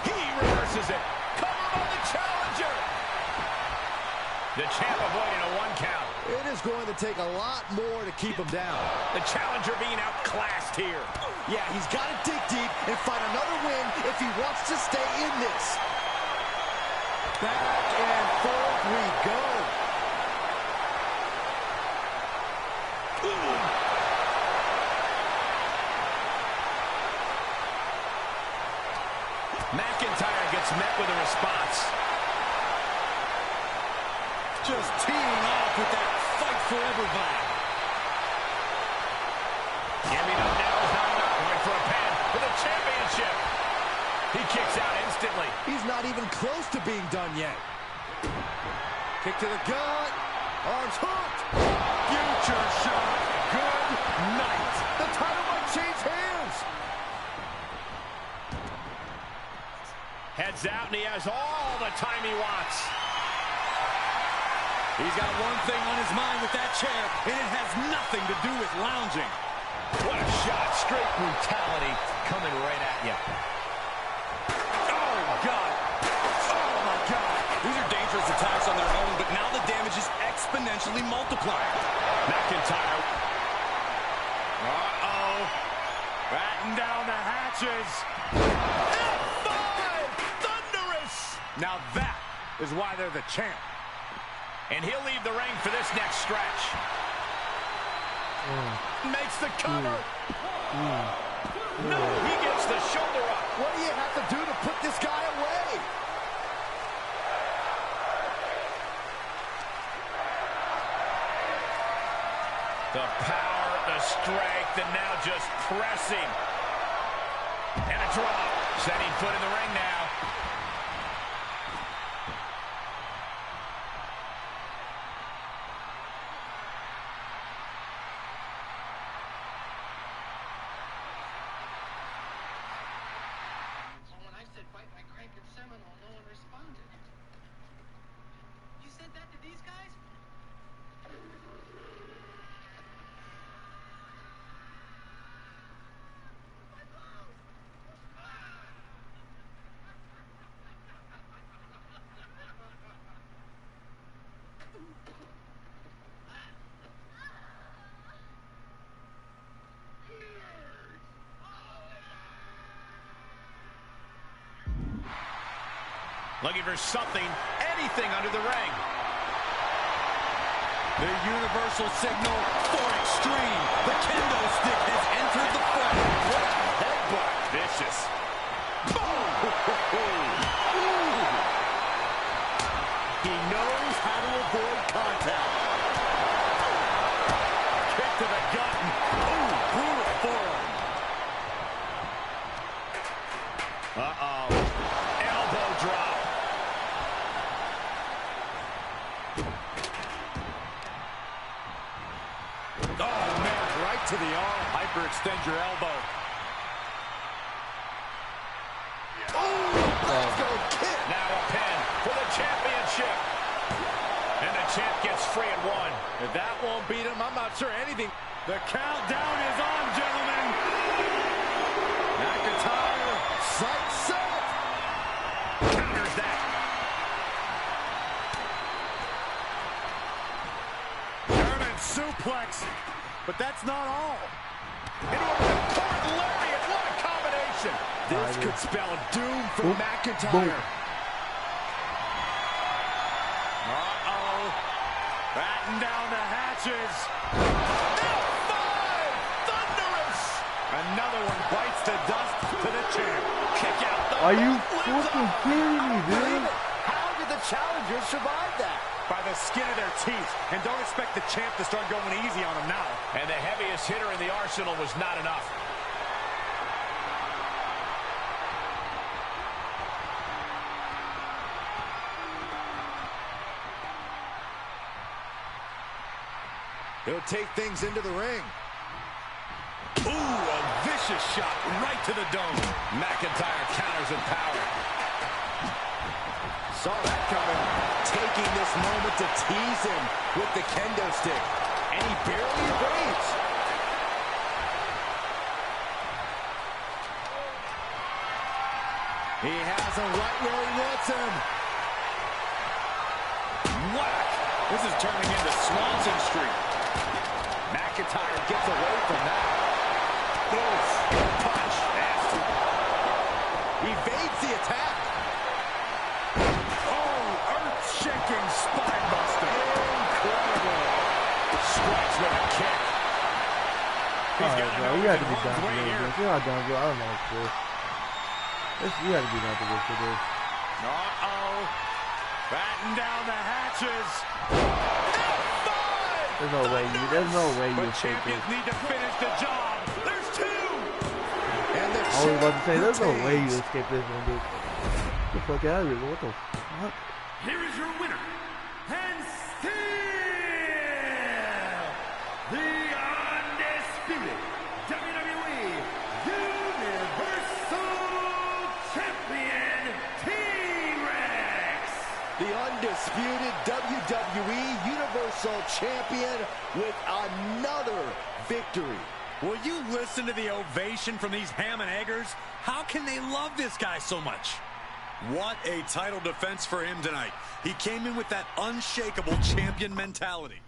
He reverses it. Cover on the challenger. The champ avoiding a 1 count. It is going to take a lot more to keep him down. The challenger being outclassed here. Yeah, he's got to dig deep and find another win if he wants to stay in this. Back and forth we go. McIntyre gets met with a response. Just teeing off with that fight forever vibe. Giving up now is not enough. Going for a pin for the championship. He kicks out instantly. He's not even close to being done yet. Kick to the gut. Arms hooked. Future shot. Good night. The title might change hands. Heads out, and he has all the time he wants. He's got one thing on his mind with that chair, and it has nothing to do with lounging. What a shot. Straight brutality coming right at you. Oh, God. Oh, my God. These are dangerous attacks on their own, but now the damage is exponentially multiplying. McIntyre. Uh-oh. Batten down the hatches. F5! Thunderous! Now that is why they're the champ. And he'll leave the ring for this next stretch. Makes the cover. No, he gets the shoulder up. What do you have to do to put this guy away? The power, the strength, and now just pressing. And a drop. Setting foot in the ring now. So when I said bite my crank and Seminole, no one responded. You said that to these guys? Looking for something, anything under the ring. The universal signal for extreme. The kendo stick has entered the fray. What a headbutt. Vicious. Boom! He knows how to avoid contact. Kick to the gut. Ooh, brutal forearm. Uh-oh. Elbow drop. Oh, man, right to the arm. Hyperextend your elbow. Let's go kick. Now a pin for the championship. And the champ gets free at 1. If that won't beat him, I'm not sure anything. The countdown is on, gentlemen. McIntyre. Sight set. Counters that. German suplex. But that's not all. Into a ripcord lariat. What a combination. This could spell doom for McIntyre. Uh-oh. Batten down the hatches. F5! Thunderous! Another one bites the dust to the Are you fucking kidding me, dude? How did the challengers survive that? By the skin of their teeth. And don't expect the champ to start going easy on him now. And the heaviest hitter in the arsenal was not enough. He'll take things into the ring. Ooh, a vicious shot right to the dome. McIntyre counters with power. Saw that coming. Taking this moment to tease him with the kendo stick. And he barely evades. He has him right where he wants him. Whack! This is turning into Swanson Street. McIntyre gets away from that. Oof. Punch. Nasty. Evades the attack. Oh, earth-shaking spine buster. Incredible. Strikes with a kick. Alright, bro, you have to be down for this. If you're not down for it, I don't know what to do. You have to be down for this for this. Uh-oh. Batten down the hatches. There's no way you But escape this. champions need to finish the job. There's two. And the I was about to say, there's no way you retains. escape this one, dude. Get the fuck out of here, what the fuck? Here is your winner, and still the undisputed WWE Universal Champion, T-Rex. The undisputed WWE Universal Champion with another victory. Will you listen to the ovation from these ham and eggers? How can they love this guy so much? What a title defense for him tonight. He came in with that unshakable champion mentality.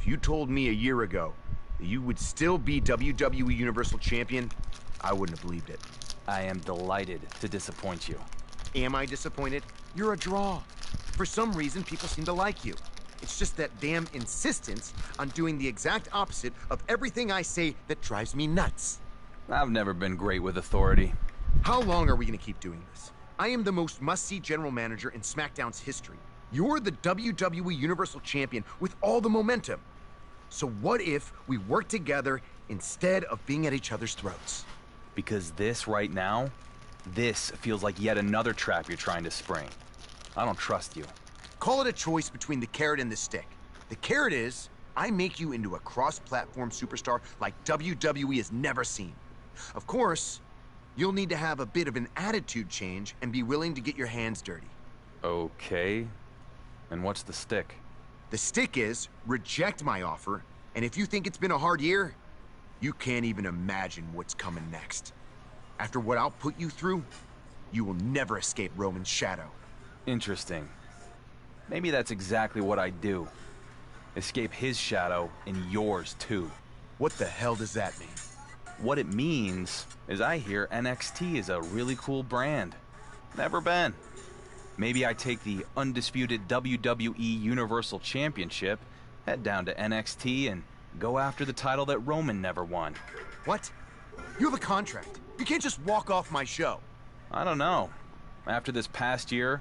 If you told me a year ago that you would still be WWE Universal Champion, I wouldn't have believed it. I am delighted to disappoint you. Am I disappointed? You're a draw. For some reason, people seem to like you. It's just that damn insistence on doing the exact opposite of everything I say that drives me nuts. I've never been great with authority. How long are we gonna keep doing this? I am the most must-see general manager in SmackDown's history. You're the WWE Universal Champion with all the momentum. So what if we work together instead of being at each other's throats? Because this right now, this feels like yet another trap you're trying to spring. I don't trust you. Call it a choice between the carrot and the stick. The carrot is, I make you into a cross-platform superstar like WWE has never seen. Of course, you'll need to have a bit of an attitude change and be willing to get your hands dirty. Okay. And what's the stick? The stick is, reject my offer, and if you think it's been a hard year, you can't even imagine what's coming next. After what I'll put you through, you will never escape Roman's shadow. Interesting. Maybe that's exactly what I do. Escape his shadow and yours too. What the hell does that mean? What it means is I hear NXT is a really cool brand. Never been. Maybe I take the undisputed WWE Universal Championship, head down to NXT, and go after the title that Roman never won. What? You have a contract. You can't just walk off my show. I don't know. After this past year,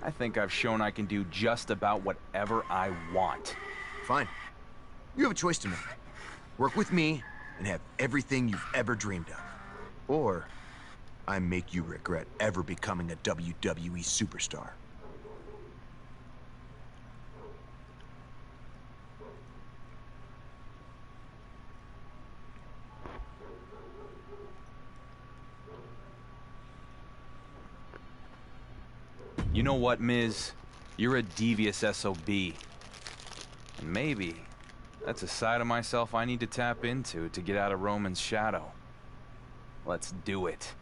I think I've shown I can do just about whatever I want. Fine. You have a choice to make. Work with me and have everything you've ever dreamed of. Or I make you regret ever becoming a WWE superstar. You know what, Miz? You're a devious SOB. And maybe that's a side of myself I need to tap into to get out of Roman's shadow. Let's do it.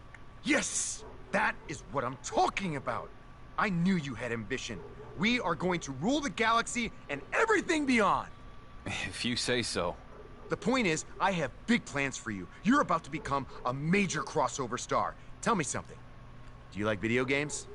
Yes! That is what I'm talking about! I knew you had ambition. We are going to rule the galaxy and everything beyond! If you say so. The point is, I have big plans for you. You're about to become a major crossover star. Tell me something. Do you like video games?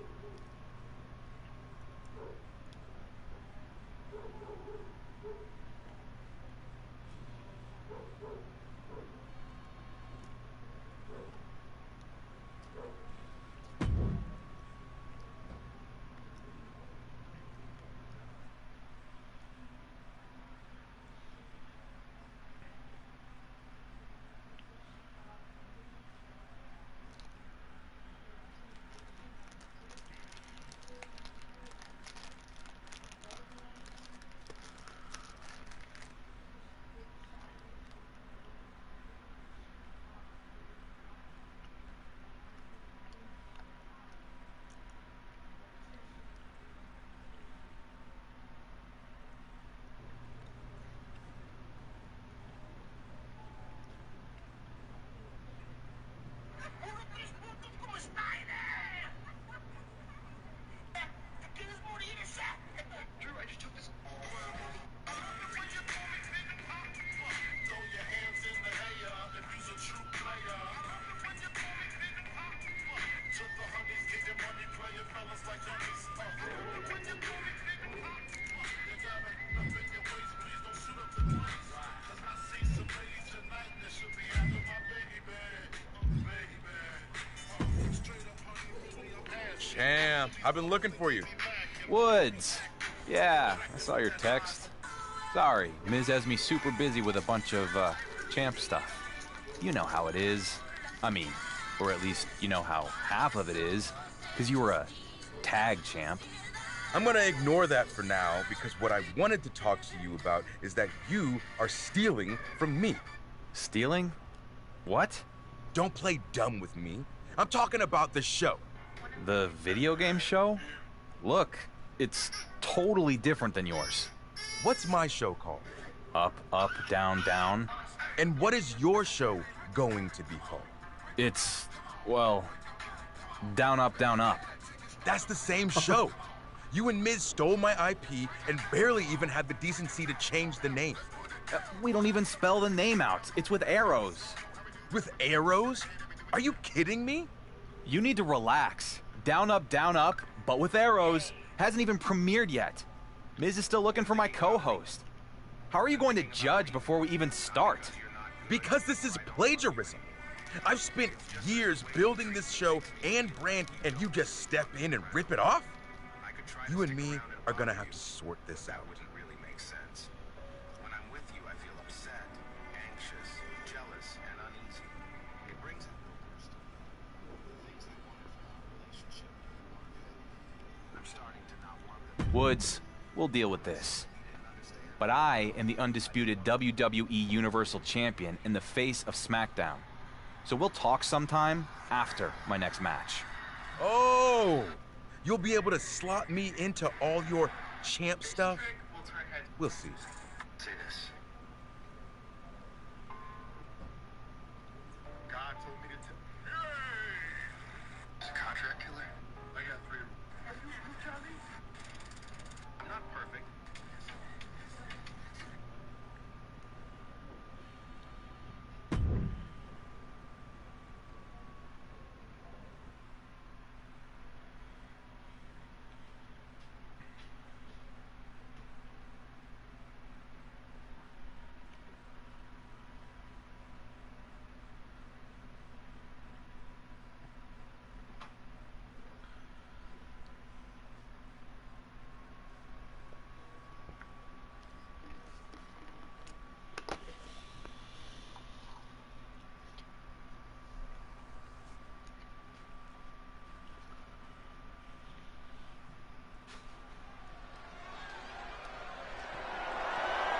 Champ, I've been looking for you. Woods. Yeah, I saw your text. Sorry, Miz has me super busy with a bunch of, champ stuff. You know how it is. I mean, or at least you know how half of it is, because you were a tag champ. I'm gonna ignore that for now, because what I wanted to talk to you about is that you are stealing from me. Stealing? What? Don't play dumb with me. I'm talking about the show. The video game show? Look, it's totally different than yours. What's my show called? Up, up, down, down. And what is your show going to be called? It's, well, down, up, down, up. That's the same show. You and Miz stole my IP and barely even had the decency to change the name. We don't even spell the name out. It's with arrows. With arrows? Are you kidding me? You need to relax. Down, up, but with arrows. Hasn't even premiered yet. Miz is still looking for my co-host. How are you going to judge before we even start? Because this is plagiarism. I've spent years building this show and brand, and you just step in and rip it off? You and me are gonna have to sort this out. Woods, we'll deal with this. But I am the undisputed WWE Universal Champion in the face of SmackDown. So we'll talk sometime after my next match. Oh! You'll be able to slot me into all your champ stuff? We'll see.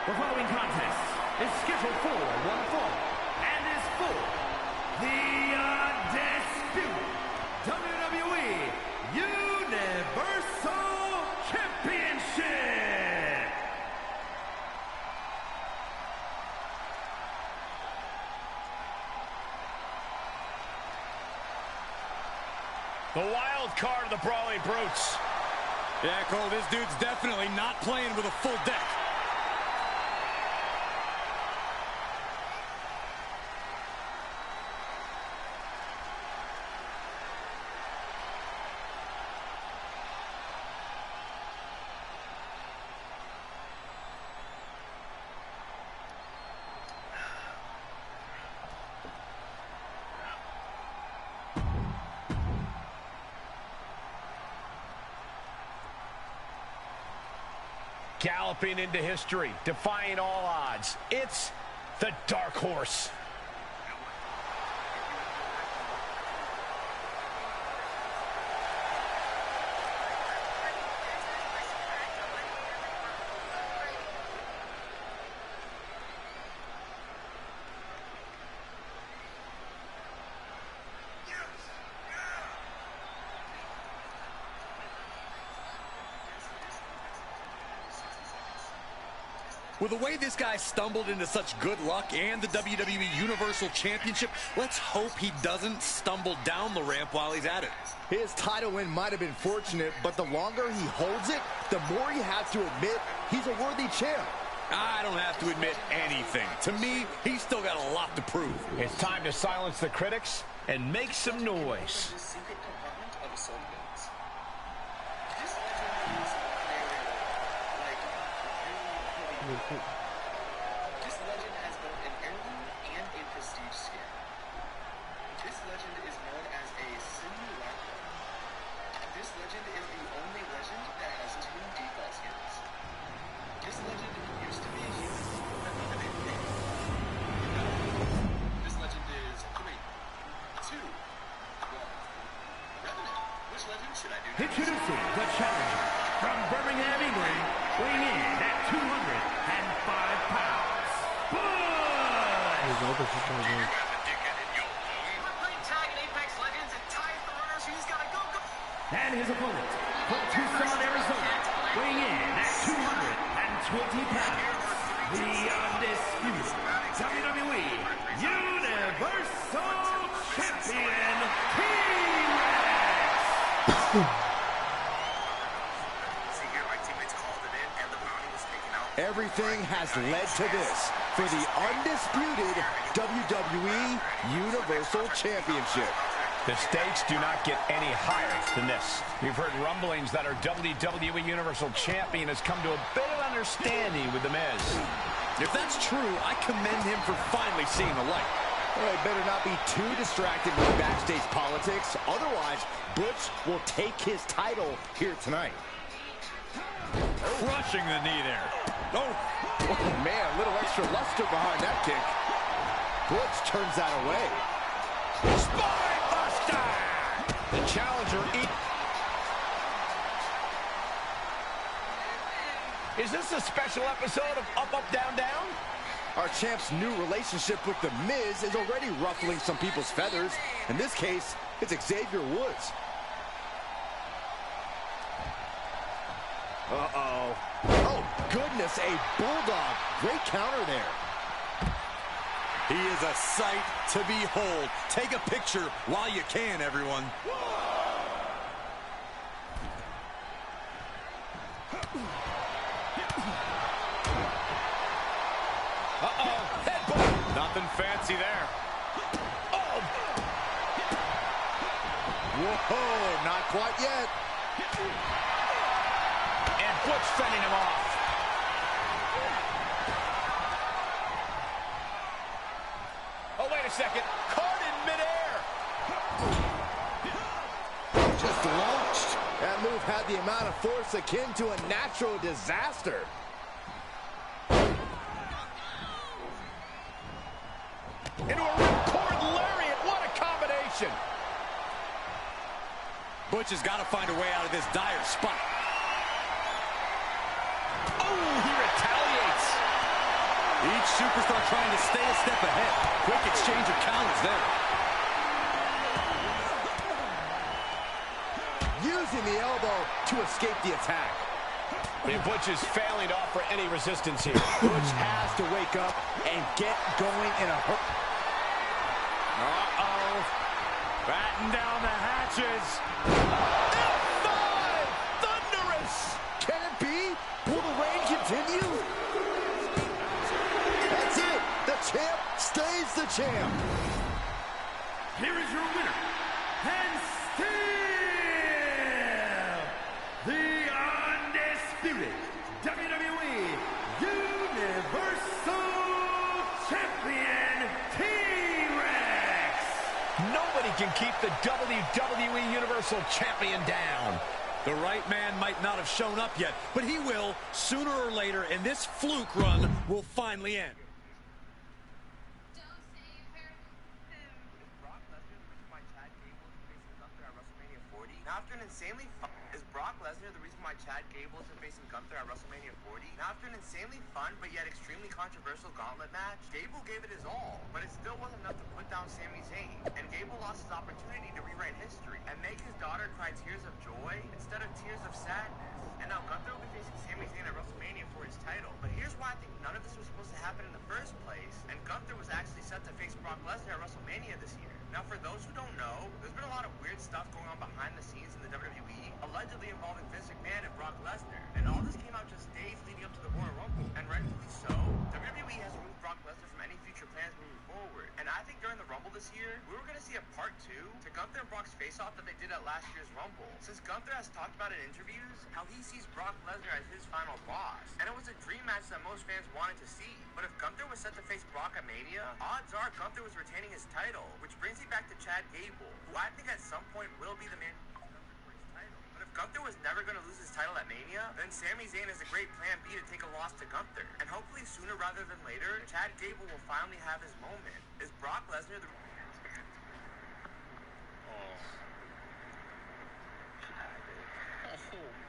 The following contest is scheduled for one fall and is for the undisputed WWE Universal Championship. The wild card of the Brawling Brutes. Yeah, Cole, this dude's definitely not playing with a full deck. Galloping into history, defying all odds. It's the Dark Horse. With the way this guy stumbled into such good luck and the WWE Universal Championship, let's hope he doesn't stumble down the ramp while he's at it. His title win might have been fortunate, but the longer he holds it, the more you have to admit he's a worthy champ. I don't have to admit anything. To me, he's still got a lot to prove. It's time to silence the critics and make some noise. This legend has both an heirloom and a prestige skin. This legend is known as a simulacrum. This legend is the only legend that has 2 default skins. This legend used to be a human. This legend is 3, 2, 1. Revenant, which legend should I do next? Introducing the challenger from Birmingham, England, weighing in at 205 pounds, We're playing tag in Apex Legends and Ty is the runner, so he's gotta go. and his opponent from Tucson, Arizona, weighing in at 220 pounds, the undisputed WWE Universal Champion, T-Rex. Everything has led to this for the undisputed WWE Universal Championship. The stakes do not get any higher than this. We've heard rumblings that our WWE Universal Champion has come to a bit of understanding with The Miz. If that's true, I commend him for finally seeing the light. Well, he better not be too distracted with backstage politics. Otherwise, Butch will take his title here tonight. Crushing the knee there. Oh man, a little extra luster behind that kick. Butch turns that away. Spine buster! The challenger Is this a special episode of Up, Up, Down, Down? Our champ's new relationship with The Miz is already ruffling some people's feathers. In this case, it's Xavier Woods. Uh-oh. Oh, goodness, a bulldog. Great counter there. He is a sight to behold. Take a picture while you can, everyone. Uh-oh, headbutt. Nothing fancy there. Oh. Whoa, not quite yet. And Butch fending him off. Oh, wait a second. Caught in midair. Just launched. That move had the amount of force akin to a natural disaster. Into a ripcord lariat. What a combination. Butch has got to find a way out of this dire spot. Oh, he retaliates. Each superstar trying to stay a step ahead. Quick exchange of counters there. Using the elbow to escape the attack. And Butch is failing to offer any resistance here. Butch has to wake up and get going in a hurry. Uh-oh. Batten down the hatches. F5! Thunderous! Can it be? Will the reign continue? That's it! The champ stays the champ! Here is your winner, and still the undisputed WWE Universal Champion, T-Rex! Nobody can keep the WWE Universal Champion down. The right man might not have shown up yet, but he will sooner or later, and this fluke run will finally end. After an insanely is Brock Lesnar the reason why Chad Gable isn't facing Gunther at WrestleMania 40? Now, after an insanely fun but yet extremely controversial gauntlet match, Gable gave it his all, but it still wasn't enough to put down Sami Zayn, and Gable lost his opportunity to rewrite history and make his daughter cry tears of joy instead of tears of sadness. And now Gunther will be facing Sami Zayn at WrestleMania for his title. But here's why I think none of this was supposed to happen in the first place, and Gunther was actually set to face Brock Lesnar at WrestleMania this year. Now, for those who don't know, there's been a lot of weird stuff going on behind the scenes in the WWE, allegedly involving Vince McMahon and Brock Lesnar. And all this came out just days leading up to the Royal Rumble. And rightfully so, WWE has removed Brock Lesnar from any future plans moving forward. And I think during the Rumble this year, we were going to see a part 2 to Gunther and Brock's face-off that they did at last year's Rumble. Since Gunther has talked about in interviews how he sees Brock Lesnar as his final boss. And it was a dream match that most fans wanted to see. But if Gunther was set to face Brock at Mania, odds are Gunther was retaining his title, which brings me back to Chad Gable, who I think at some point will be the man for his title. But if Gunther was never going to lose his title at Mania, then Sami Zayn is a great plan B to take a loss to Gunther. And hopefully sooner rather than later, Chad Gable will finally have his moment. Is Brock Lesnar the...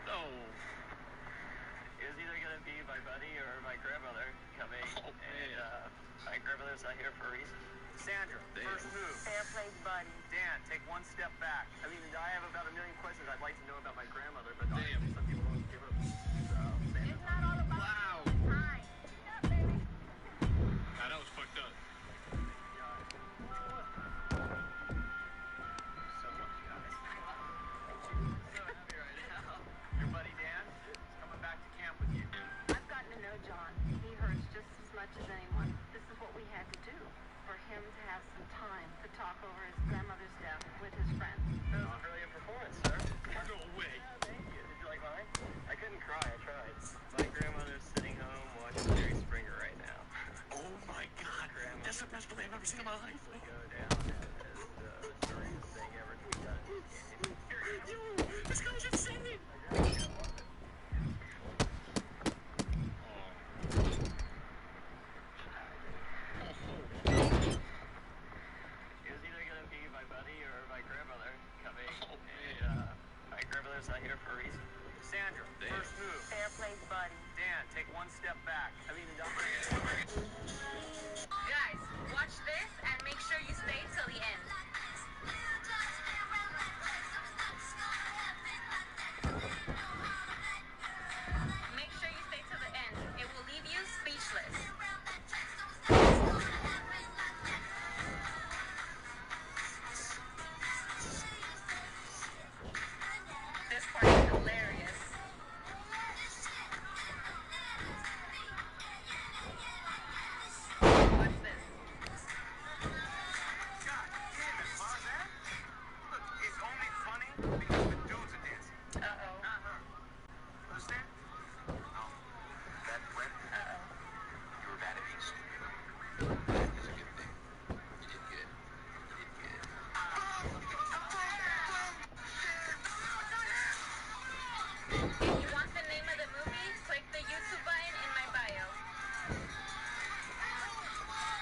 No. It was either going to be my buddy or my grandmother coming, and my grandmother's not here for a reason. Sandra, first move. Fair play, buddy. Dan, take one step back. I mean, I have about a million questions I'd like to know about my grandmother, but obviously some people don't give up. So, It's not all about wow. time. Yeah, baby. Nah, that was fucked up. So much, guys. So happy right now. Your buddy Dan is coming back to camp with you. I've gotten to know John. He hurts just as much as anyone. This is what we had to do for him to have some time to talk over his grandmother's death with his friends. That was really a performance, sir. No way. Thank you. Did you like mine? I couldn't cry. I tried. My grandmother's sitting home watching Jerry Springer right now. Oh my God. That's the best play I've ever seen in my life. Go down as the greatest thing ever to be done. Yo, this guy was insane. It was either going to be my buddy or my grandmother coming, and my grandmother's not here for a reason. Sandra, first move. Fair play, buddy. Dan, take one step back. I mean, Guys, watch this and make sure you stay till the end. Make sure you stay till the end. It will leave you speechless. This part is hilarious. Watch this. God damn it, Ma, that? Look, it's only funny because the dudes are dancing. Uh-oh. Who's that? Oh, that Brent? Uh-oh. You were bad at being stupid. It's a good thing. You did good. You did good. If you want the name of the movie, click the YouTube button in my bio.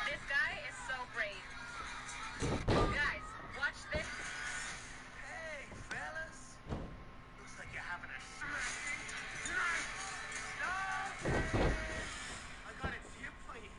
This guy is so brave. Guys, watch this. Hey, fellas. Looks like you're having a smashing night. No! I got a tip for you.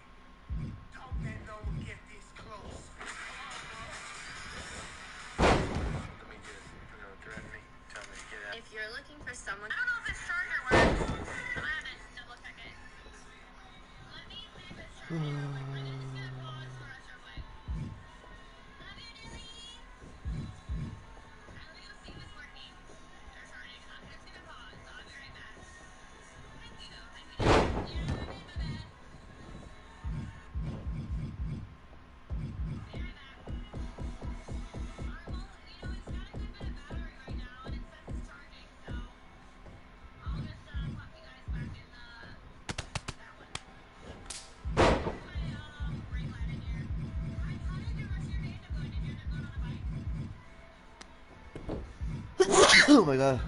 Oh my god.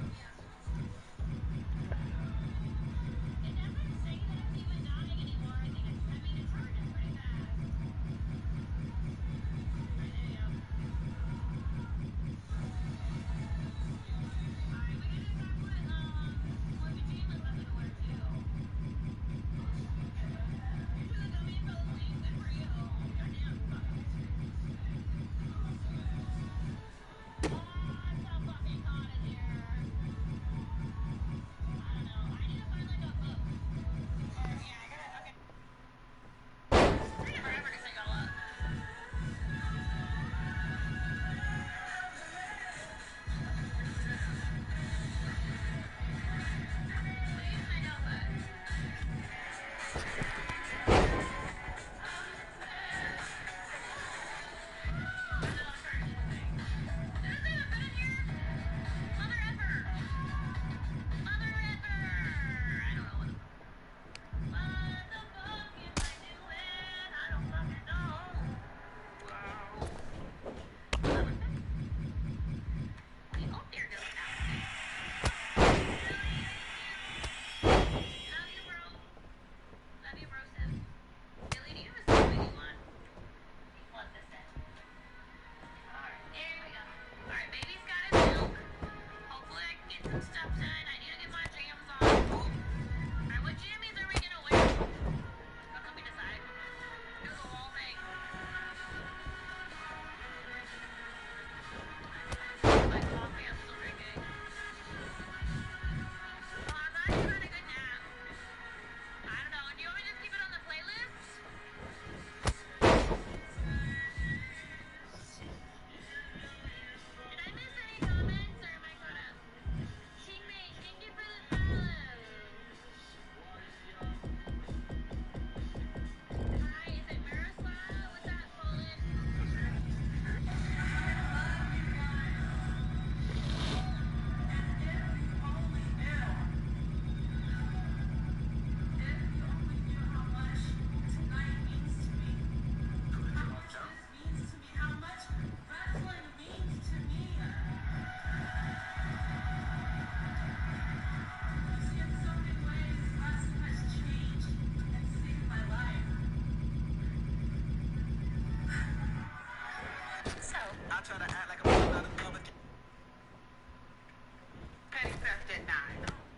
Petty theft at 9.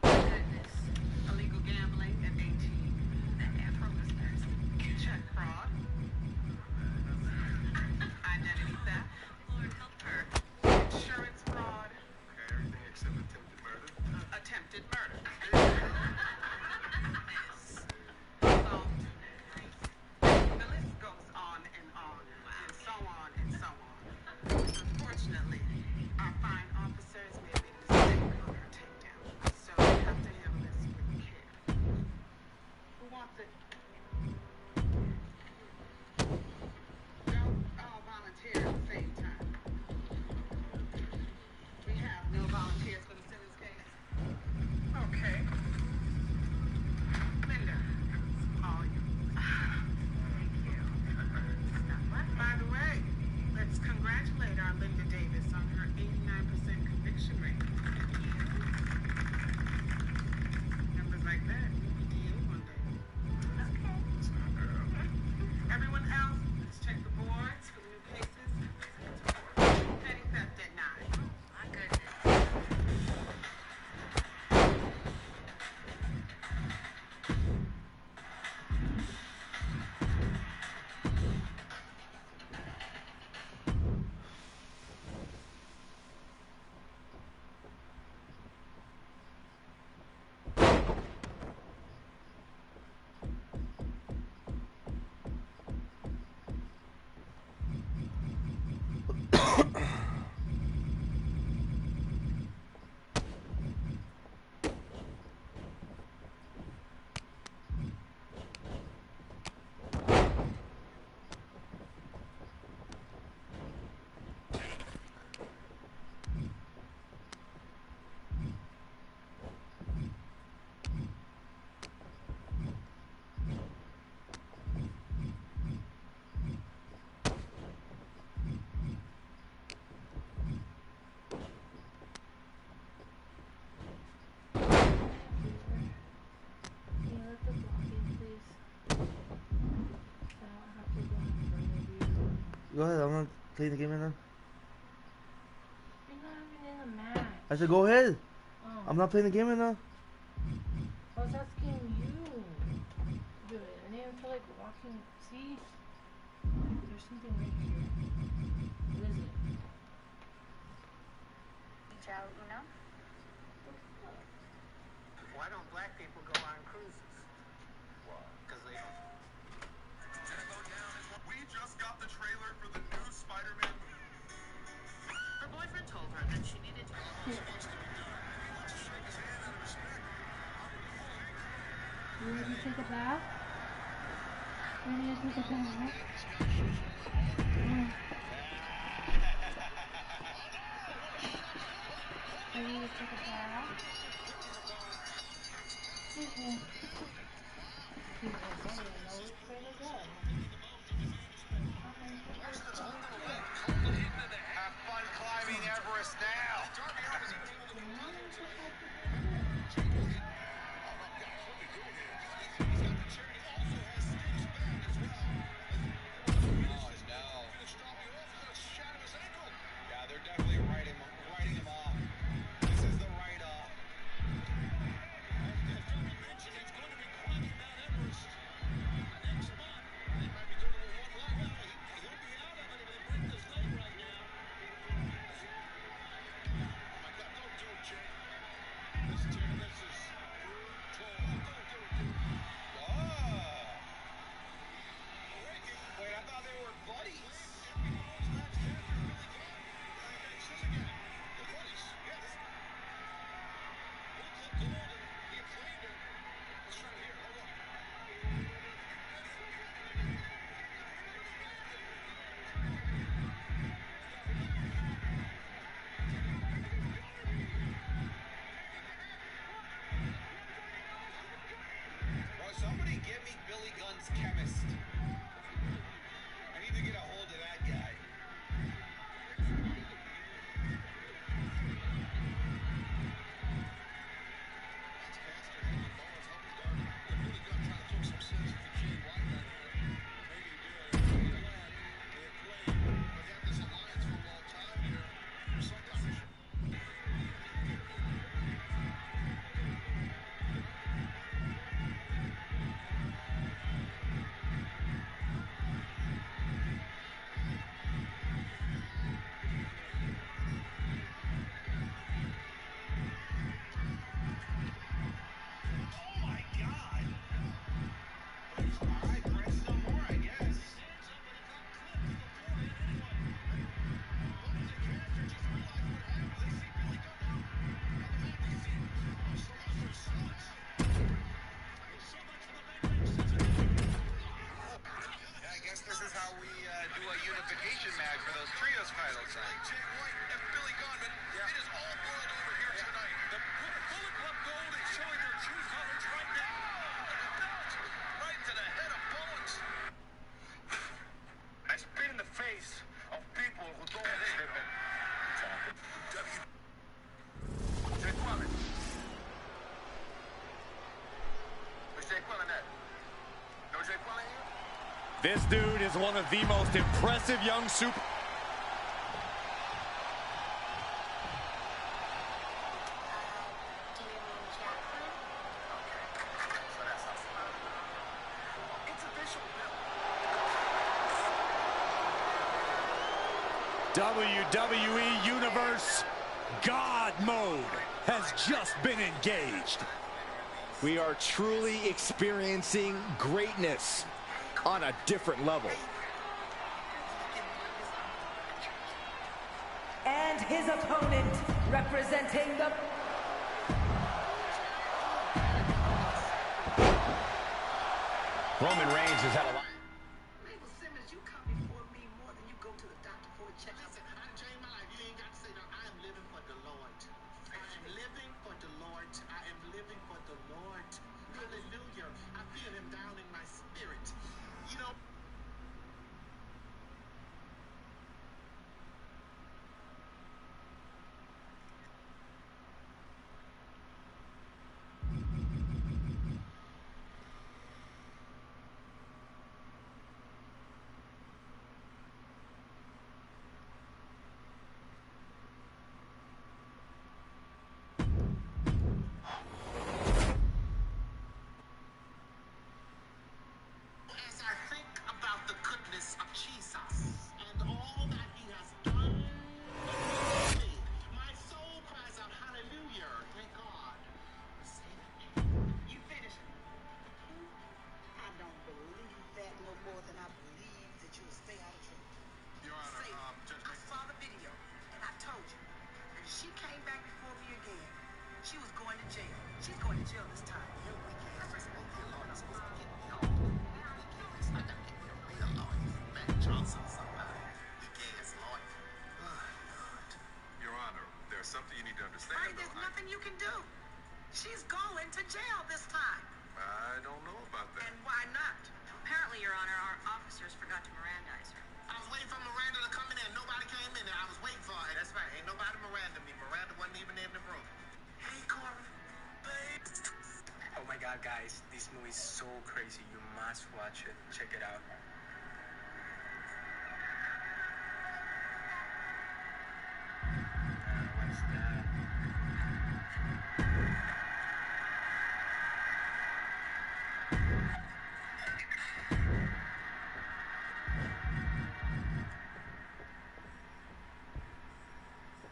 Oh, goodness. Illegal gambling at 18. Protesters. Check fraud. Identity theft. Lord help her. Insurance fraud. Everything except attempted murder. Attempted murder. Assault. The list goes on and so on and so on. Unfortunately, our fine officers made a mistake on her takedown, so we have to handle this with care. Who wants it? Don't all volunteer at the same time. We have no volunteers for the Simmons case. Okay. Go ahead, I'm not playing the game right now. You're not even in the match. I said go ahead. Oh. I'm not playing the game right now. I was asking you. Dude, I didn't feel like walking. See? There's something right here. What is it? Why don't black people go on cruises? Why? Because they don't. We just got the trailer for the new Spider-Man movie. Her boyfriend told her that she needed to. You ready to take a bath? Ready to take a bath? Ready to take a bath? Okay. Have fun climbing Everest now. Yeah, they're definitely writing him off. This is the write-off. Wait, I thought they were buddies. Boy, somebody give me Billy Gunn's chemist. I need to get a hold of that guy. This is how we do a unification match for those trios titles. Jay White and Billy Gunn, but it is all blood over here tonight. The Bullet Club Gold is showing their true colors right now. Right to the head of bullets. I spit in the face of people who don't live in. Jay Quillen. Where's Jay Quillen at? No Jay Quillen here? This dude is one of the most impressive young super... WWE Universe God Mode has just been engaged. We are truly experiencing greatness on a different level. And his opponent, representing the... Roman Reigns has had a lot. Mabel Simmons, you come before me more than you go to the doctor for a checkup. Listen, I done changed my life. You ain't got to say no. I am living for the Lord. I am living for the Lord. I am living for the Lord. Hallelujah. I feel him down in my spirit. You know... She's going to jail this time. I don't know about that. And why not? Apparently, Your Honor, our officers forgot to Mirandize her. I was waiting for Miranda to come in there. Nobody came in there. I was waiting for her. That's right. Ain't nobody Miranda me. Miranda wasn't even in the room. Hey, Corey. Babe. Oh my god, guys. This movie is so crazy. You must watch it. Check it out. What's that?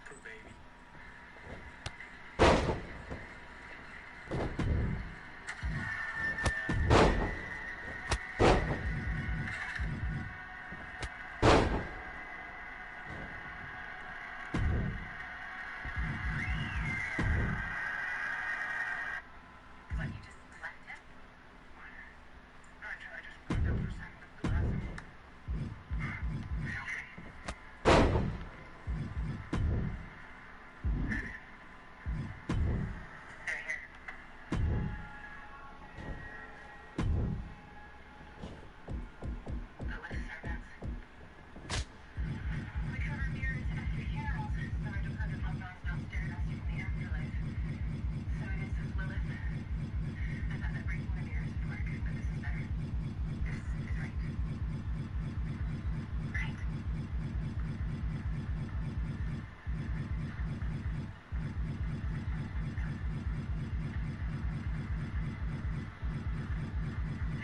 Poor baby. What, you just left him? No, I just moved up for a second. The bathroom.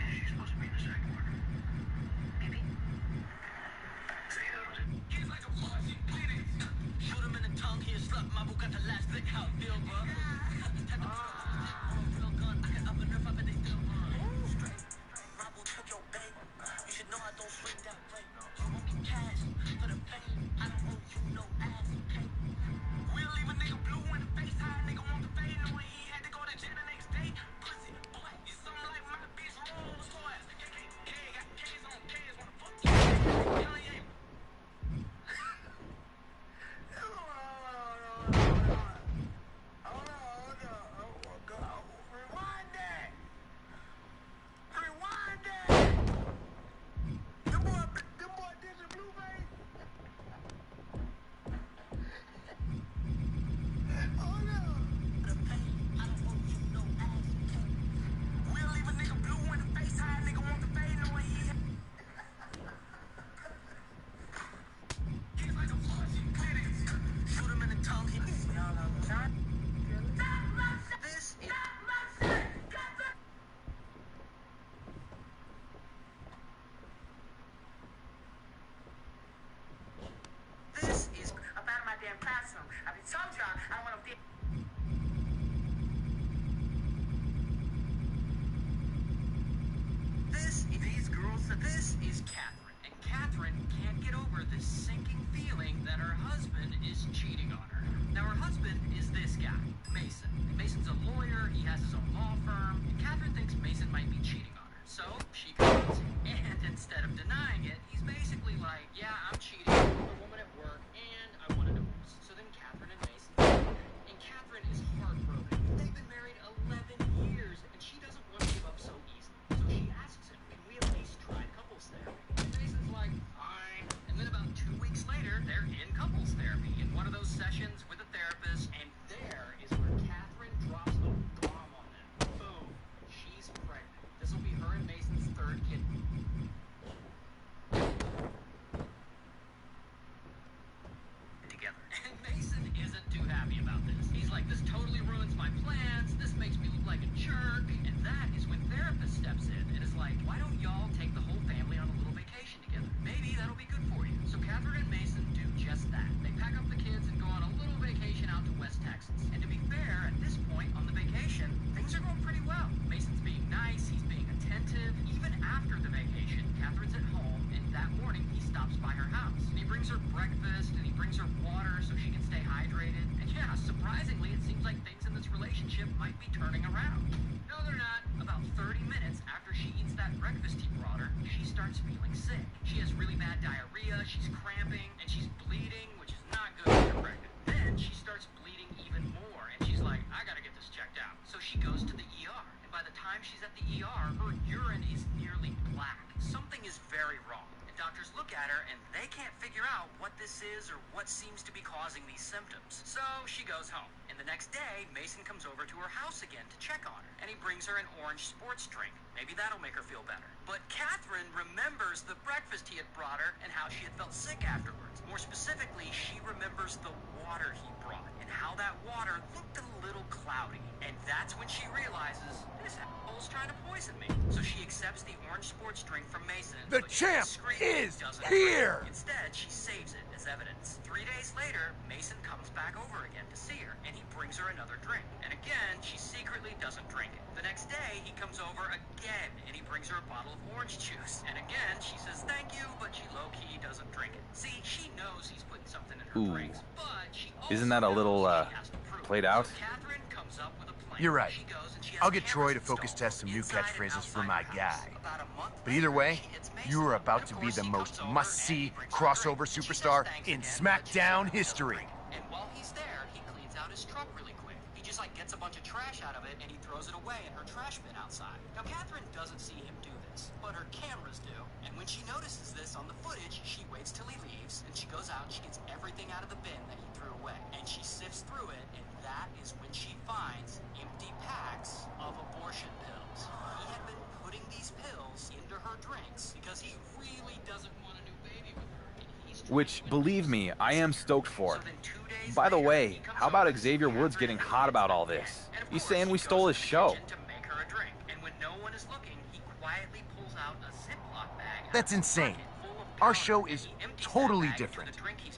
She's supposed to be in the second one. Maybe. He's like a boss, he did it. Shoot him in the tongue, he a slut. My book got the last lick, how it feel, bro. Type of real gun, I can up and nerf, I bet they still run. Straight, Robo took your bait. You should know I don't swing that way. You want me cash for the fame. I don't owe you no ass, okay? We'll leave a nigga blue in the face, how a nigga want the fade, knowing he had to go to jail the next day. Pussy, boy, you something like my bitch Rolls Royce. KKK, got K's on K's, wanna fuck you. Kanye. This is about my damn classroom. I mean, told y'all I want to. This is Catherine, and Catherine can't get over this sinking feeling that her husband is cheating on her. Now, her husband is this guy, Mason. And Mason's a lawyer, he has his own law firm, and Catherine thinks Mason might be cheating on her. So, she comes, and instead of denying it, he's basically like, yeah, I'm cheating with a woman at work, and I want a divorce. So then Catherine and Mason and Catherine is heartbroken. They've been married 11 years, and she doesn't want to give up so easily. So she asks him, can we at least try couples therapy? And Mason's like, fine. And then about 2 weeks later, they're in couples therapy in one of those sessions with a therapist, and there is where Catherine drops a bomb on them. Boom. She's pregnant. This will be her and Mason's third kid. Together. And Mason isn't too happy about this. He's like, this totally ruins my plans. This makes me look like a jerk. And that is when therapist steps in and is like, why don't y'all take the whole family on a little vacation together? Maybe that'll be good for you. So Catherine and Mason do just that. They pack up the kids and go on a little vacation out to West Texas. And to be fair, at this point on the vacation, things are going pretty well. Mason's being nice, he's being attentive. Even after the vacation, Catherine's at home, and that morning he stops by her house. And he brings her breakfast, and he brings her water so she can stay hydrated. And yeah, surprisingly, it seems like things in this relationship might be turning around. No, they're not. About 30 minutes after she eats that breakfast he brought her, she starts feeling sick. She has really bad diarrhea, she's cramping, and she's bleeding, which is not good when you're pregnant. Then she starts bleeding even more, and she's like, I I gotta get this checked out. So she goes to the ER, and by the time she's at the ER, her urine is nearly black. Something is very wrong. And doctors look at her, and they can't figure out what this is or what seems to be causing these symptoms. So she goes home. And the next day, Mason comes over to her house again to check on her, and he brings her an orange sports drink. Maybe that'll make her feel better. But Catherine remembers the breakfast he had brought her and how she had felt sick afterwards. More specifically, she remembers the water he brought and how that water looked a little cloudy. And that's when she realizes this asshole's trying to poison me. So she accepts the orange sports drink from Mason. The champ is here! Instead, she saves it as evidence. 3 days later, Mason comes back over again to see her, and he brings her another drink. And again, she secretly doesn't drink it. The next day, he comes over again, and he brings her a bottle of orange juice. And again, she says thank you, but she low-key doesn't drink it. See, she knows he's putting something in her drinks, but she also Isn't that a little, played out? So Catherine comes up with a plan. You're right. She goes and she has I'll get Troy to cameras focus installed test some new inside and catchphrases for outside my the guy. house. About a month But either way, she hits Mason. you are about And to of be course, the he most comes over must-see and he brings her a crossover drink. And she superstar says thanks in again, but she SmackDown doesn't history. drink. And while he's there, he cleans out his truck really quick. He just gets a bunch of trash out of it and he throws it away in her trash bin outside. Now Catherine doesn't see him do this, but her cameras do. And when she notices this on the footage, she waits till he leaves and she goes out and she gets everything out of the bin that he threw away. And she sifts through it, and that is when she finds empty packs of abortion pills. He had been putting these pills into her drinks because he really doesn't want a new baby with her. And he's Which, believe me, I am stoked for. By the way, how about Xavier Woods getting hot about all this? He's saying we stole his show. to make her a drink. And when no one is looking, he quietly pulls out a Ziploc bag. That's insane. Our show is totally different.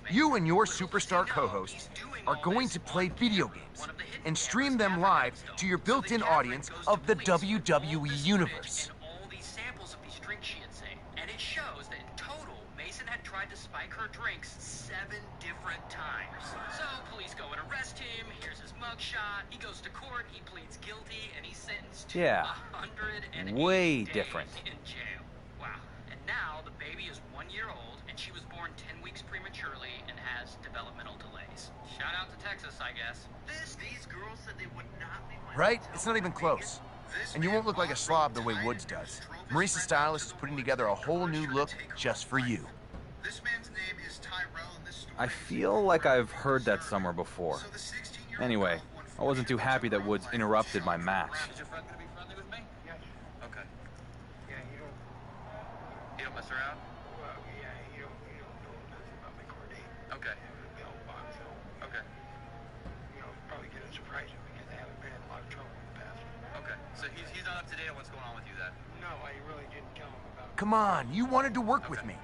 You and your superstar co-host are going to play video games and stream them live to your built-in audience of the WWE Universe. All these samples of these drinks she had saved. And it shows that in total, Mason had tried to spike her drinks 7 different times. So police go and arrest him. Here's his mugshot. He goes to court. He pleads guilty, and he's sentenced to Yeah. 108 Way days different. in jail. Wow. And now the baby is 1 year old, and she was born 10 weeks prematurely and has developmental delays. Shout out to Texas, I guess. These girls said they would not be my Right? It's not even close. And you won't look like a slob the way Woods does. Maurice's stylist is putting together a whole new look just for you. This man's name is Tyrell, and this story I feel like I've heard that somewhere before. Anyway, I wasn't too happy that Woods interrupted my match. Is your friend gonna be friendly with me? Yeah. Okay. Yeah, You don't mess around? well, yeah, you don't know nothing about my court date. Okay. Bell box, so, Okay. probably gonna surprise you because I haven't been in a lot of trouble in the past. Okay. So he's not up to date on what's going on with you then? No, I really didn't tell him about it. Come on, you wanted to work with me.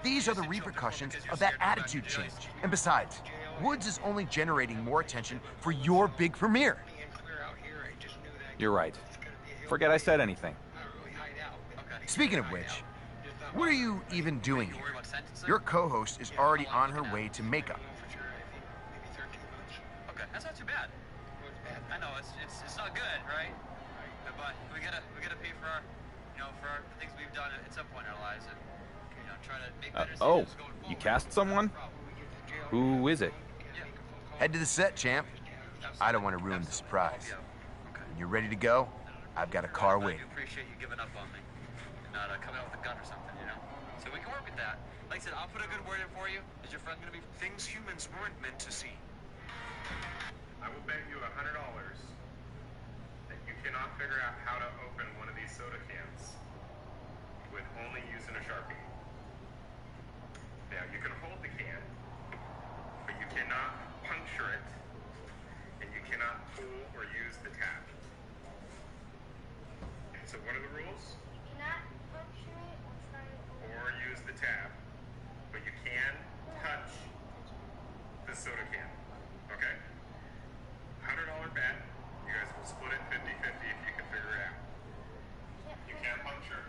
These are the repercussions of that attitude change. And besides, Woods is only generating more attention for your big premiere. You're right. Forget I said anything. Speaking of which, what are you even doing here? Your co-host is already on her way to makeup. Okay, that's not too bad. I know it's not good, right? But we gotta pay for our, for our things we've done at some point in our lives, and try to make better Oh, decisions going you cast someone? Who is it? Head to the set, champ. I don't want to ruin the surprise. When you're ready to go, I've got a car I waiting. do appreciate you giving up on me, and not coming out with a gun or something, So we can work with that. Like I said, I'll put a good word in for you. Is your friend gonna be things humans weren't meant to see. I will bet you $100 that you cannot figure out how to open one of these soda cans with only using a Sharpie. Now, you can hold the can, but you cannot puncture it, and you cannot pull or use the tap. So what are the rules? You cannot puncture it Or use the tab, but you can touch the soda can. Okay? $100 bet. You guys will split it 50-50 if you can figure it out. You can't puncture.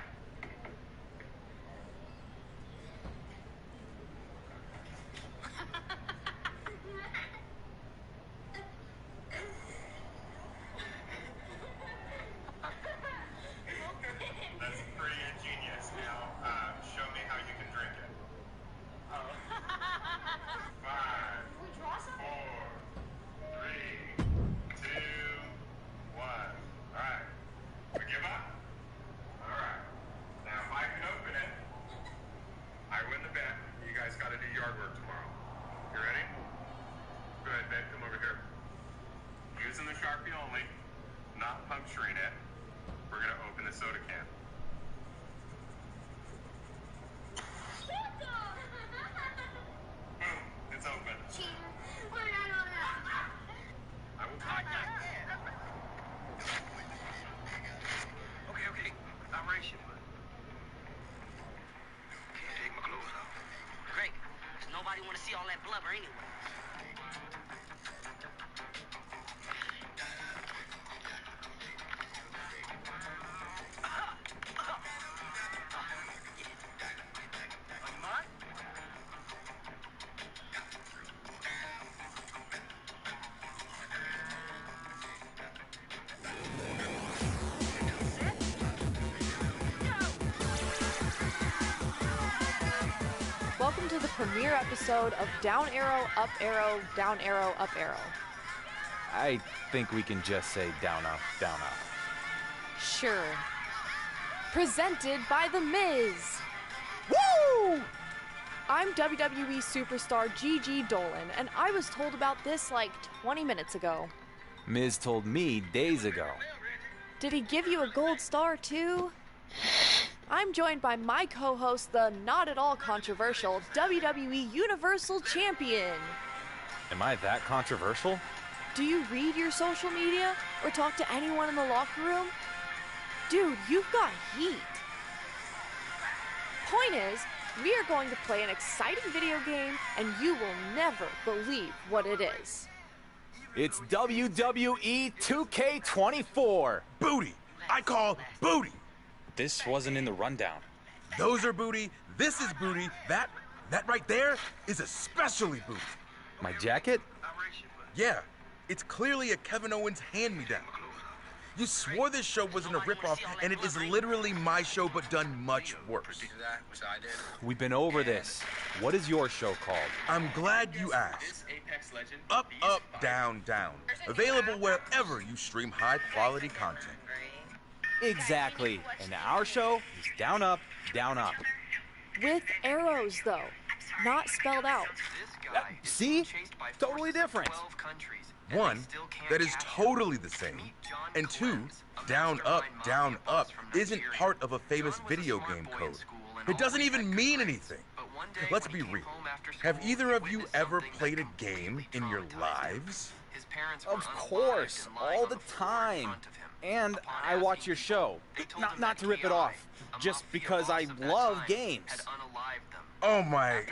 That's pretty ingenious. Now, show me how you can drink it. 5, 4, 3, 2, we're gonna open the soda can. Boom, it's open. I will talk to you. Okay, I'm racing, but can't take my clothes off. Great, because nobody want to see all that blubber anyway. Welcome to the premiere episode of Down Arrow, Up Arrow, Down Arrow, Up Arrow. I think we can just say down, up, down, up. Sure. Presented by The Miz. Woo! I'm WWE superstar Gigi Dolan, and I was told about this like 20 minutes ago. Miz told me days ago. Did he give you a gold star too? I'm joined by my co-host, the not at all controversial WWE Universal Champion. Am I that controversial? Do you read your social media or talk to anyone in the locker room? Dude, you've got heat. Point is, we are going to play an exciting video game and you will never believe what it is. It's WWE 2K24. Booty! I call booty! This wasn't in the rundown. Those are booty, this is booty, that right there is especially booty. My jacket? Yeah, it's clearly a Kevin Owens hand-me-down. You swore this show wasn't a ripoff, and it is literally my show but done much worse. We've been over this. What is your show called? I'm glad you asked. Up, up, down, down. Available wherever you stream high-quality content. Exactly. And our show is down, up, down, up. With arrows, though. Not spelled out. See? Totally different. One, that is totally the same. And two, down, up isn't part of a famous video game code. It doesn't even mean anything. Let's be real. Have either of you ever played a game in your lives? Of course. All the time. And I watch your show. Not to rip it off. Just because I love games. Oh my...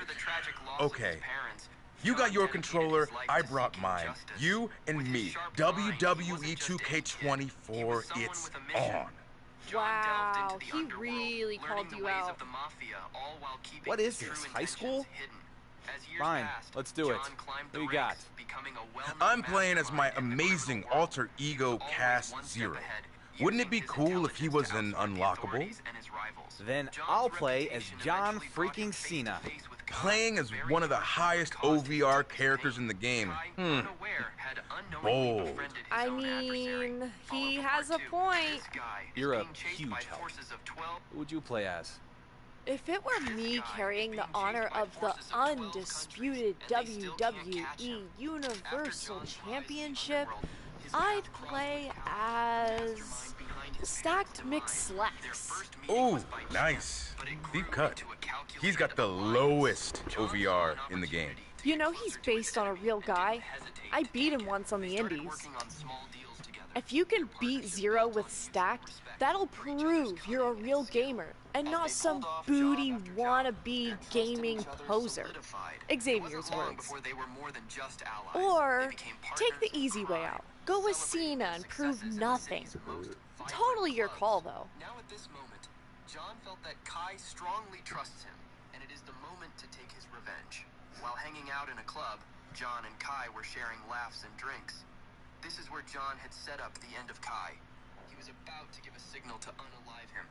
Okay. You got your controller, I brought mine. You and me. WWE 2K24, it's on. Wow, he really called you out. What is this, high school? Fine, let's do it. What do you got? I'm playing as my amazing alter ego Cass Zero. Wouldn't it be cool if he was an unlockable? Then I'll play as John freaking Cena. Playing as one of the highest OVR characters in the game. Bold. I mean, he has a point. You're a huge help. Who would you play as? If it were me carrying the honor of the undisputed WWE Universal Championship, I'd play as Stacked McSlacks. Ooh, nice. Deep cut. He's got the lowest OVR in the game. You know he's based on a real guy. I beat him once on the Indies. If you can beat Zero with Stacked, that'll prove you're a real gamer and not some booty wannabe gaming poser. Xavier's words. Or take the easy way out. Go with Cena and prove nothing. Totally your call, though. Now at this moment, John felt that Kai strongly trusts him, and it is the moment to take his revenge. While hanging out in a club, John and Kai were sharing laughs and drinks. This is where John had set up the end of Kai. He was about to give a signal to unalive him.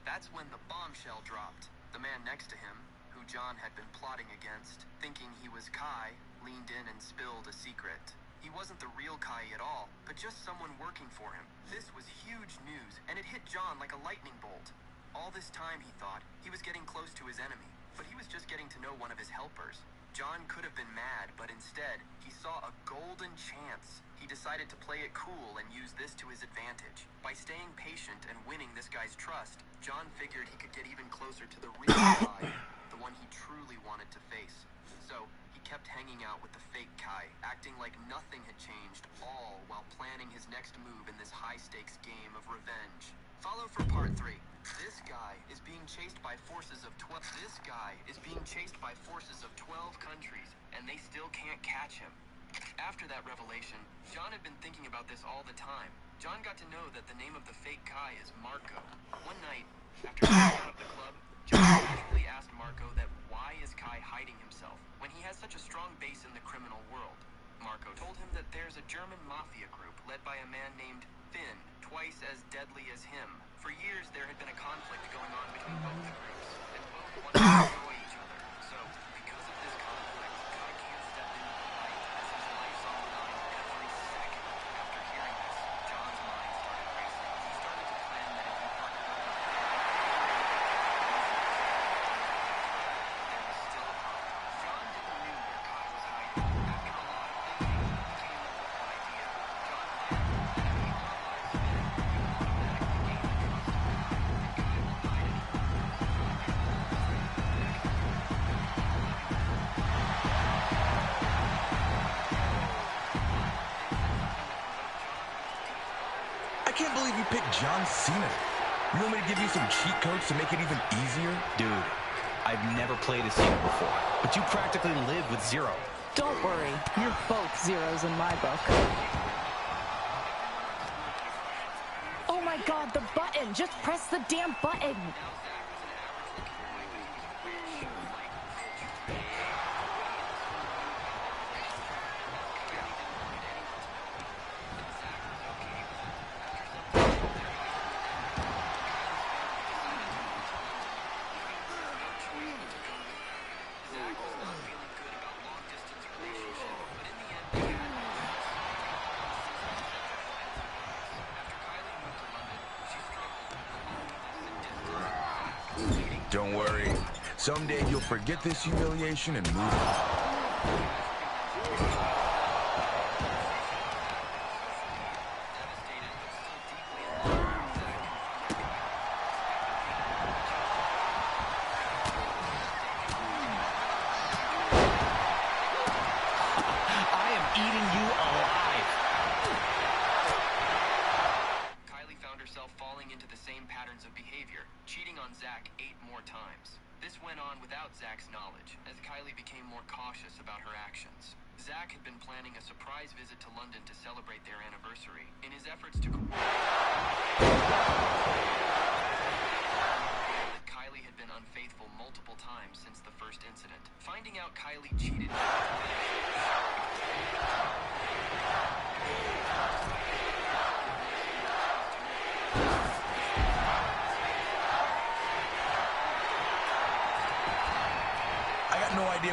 That's when the bombshell dropped. The man next to him, who John had been plotting against, thinking he was Kai, leaned in and spilled a secret. He wasn't the real Kai at all, but just someone working for him. This was huge news, and it hit John like a lightning bolt. All this time, he thought, he was getting close to his enemy, but he was just getting to know one of his helpers. John could have been mad, but instead, he saw a golden chance. He decided to play it cool and use this to his advantage. By staying patient and winning this guy's trust, John figured he could get even closer to the real Kai, the one he truly wanted to face. So, he kept hanging out with the fake Kai, acting like nothing had changed, all while planning his next move in this high-stakes game of revenge. Follow for part 3. This guy is being chased by forces of 12 countries, and they still can't catch him. After that revelation, John had been thinking about this all the time. John got to know that the name of the fake Kai is Marco. One night, after getting out of the club, John casually asked Marco that why is Kai hiding himself when he has such a strong base in the criminal world. Marco told him that there's a German mafia group led by a man named Finn, twice as deadly as him. For years, there had been a conflict going on between both the groups, and both wanted to destroy each other. So, because of this conflict, Kai can't step into the light as his life's on the line every second. After hearing this, John's mind started racing. He started to plan that if he partnered up with there was still hope. John didn't know where Kai was hiding. After a lot of thinking, he came up with an idea. John planned that if he analyzed Finn, he would automatically gain the trust of Kai, and Kai won't hide anymore. I can't believe you picked John Cena. You want me to give you some cheat codes to make it even easier? Dude, I've never played a Cena before, but you practically live with Zero. Don't worry, you're both zeros in my book. Oh my god, the button! Just press the damn button! Don't worry. Someday you'll forget this humiliation and move on.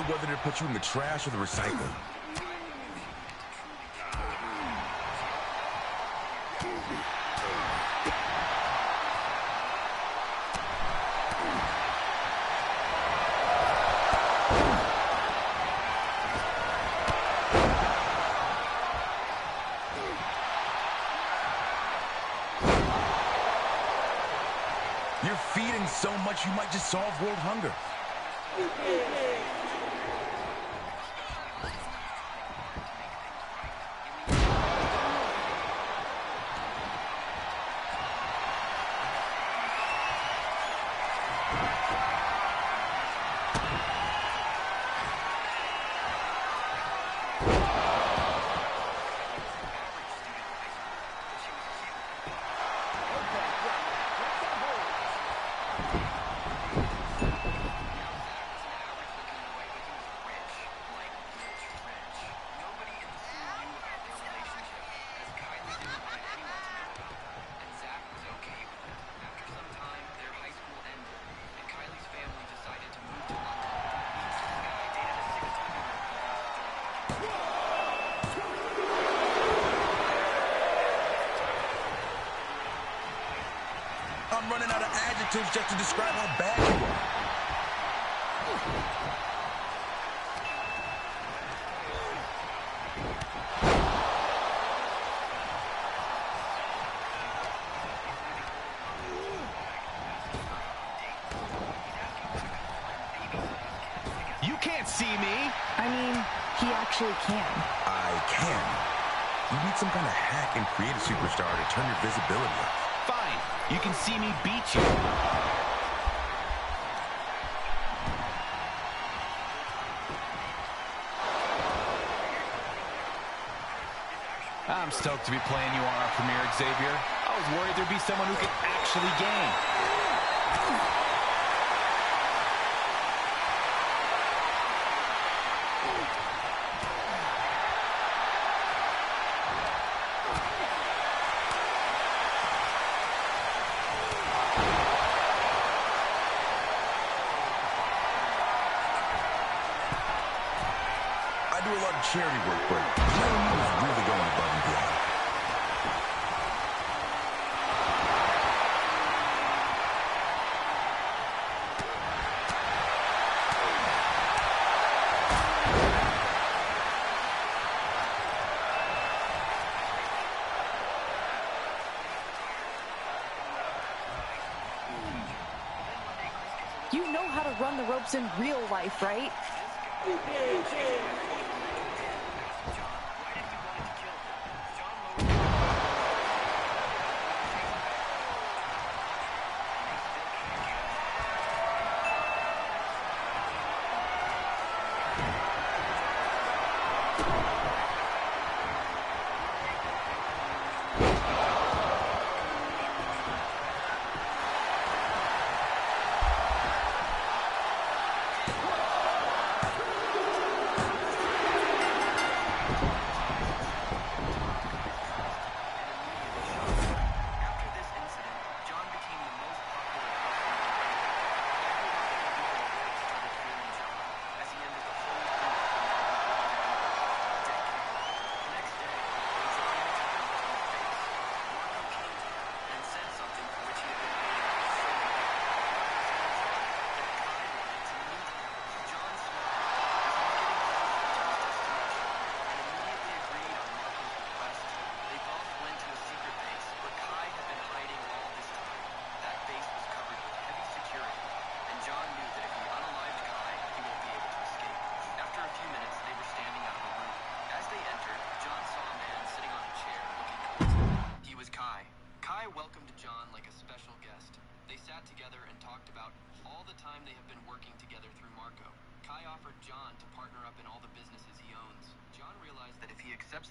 Whether to put you in the trash or the recycle. You're feeding so much you might just solve world hunger. I'm running out of adjectives just to describe how bad you are. see me. I mean, he actually can. I can. You need some kind of hack and create a superstar to turn your visibility up. Fine. You can see me beat you. I'm stoked to be playing you on our premiere, Xavier. I was worried there'd be someone who could actually game. I do a lot of charity work, but playing is really going above and beyond. You know how to run the ropes in real life, right?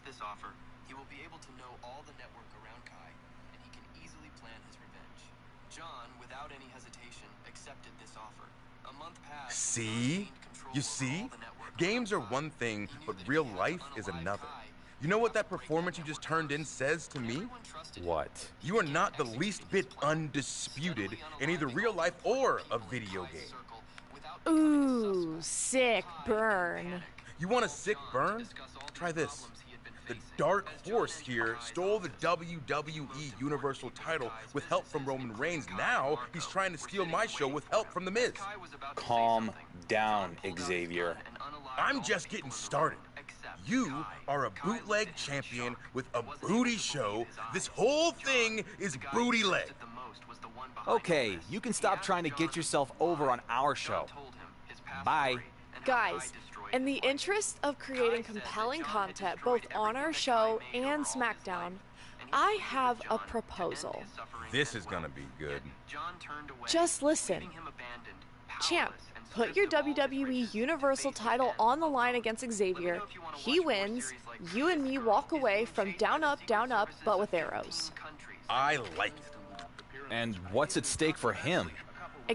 This offer, he will be able to know all the network around Kai, and he can easily plan his revenge. John, without any hesitation, accepted this offer. A month passed. See? You see? Games are one thing, but real life is another. You know what that performance you just turned in says to me? What? You are not the least bit undisputed in either real life or a video game. Ooh, sick burn. You want a sick burn? Try this. The Dark Horse here stole the WWE Universal title with help from Roman Reigns. Now he's trying to steal my show with help from The Miz. Calm down, Xavier. I'm just getting started. You are a bootleg champion with a booty show. This whole thing is booty leg. Okay, you can stop trying to get yourself over on our show. Bye. Guys, in the interest of creating compelling content both on our show and SmackDown, I have a proposal. This is gonna be good. Just listen. Champ, put your WWE Universal title on the line against Xavier. He wins. You and me walk away from down, up, but with arrows. I like it. And what's at stake for him?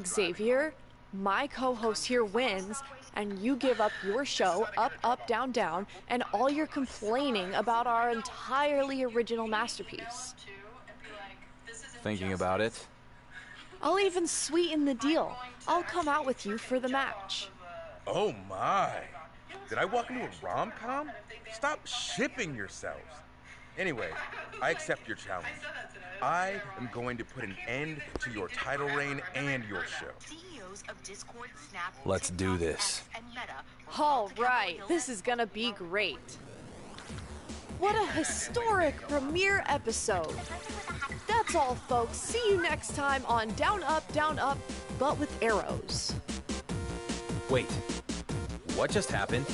Xavier, my co-host here wins, and you give up your show, up, down, and all your complaining about our entirely original masterpiece. Thinking about it. I'll even sweeten the deal. I'll come out with you for the match. Oh my. Did I walk into a rom-com? Stop shipping yourselves. Anyway, I accept your challenge. I am going to put an end to your title reign and your show. Let's do this. All right, this is gonna be great. What a historic premiere episode. That's all, folks. See you next time on Down, Up, but with arrows. Wait, what just happened.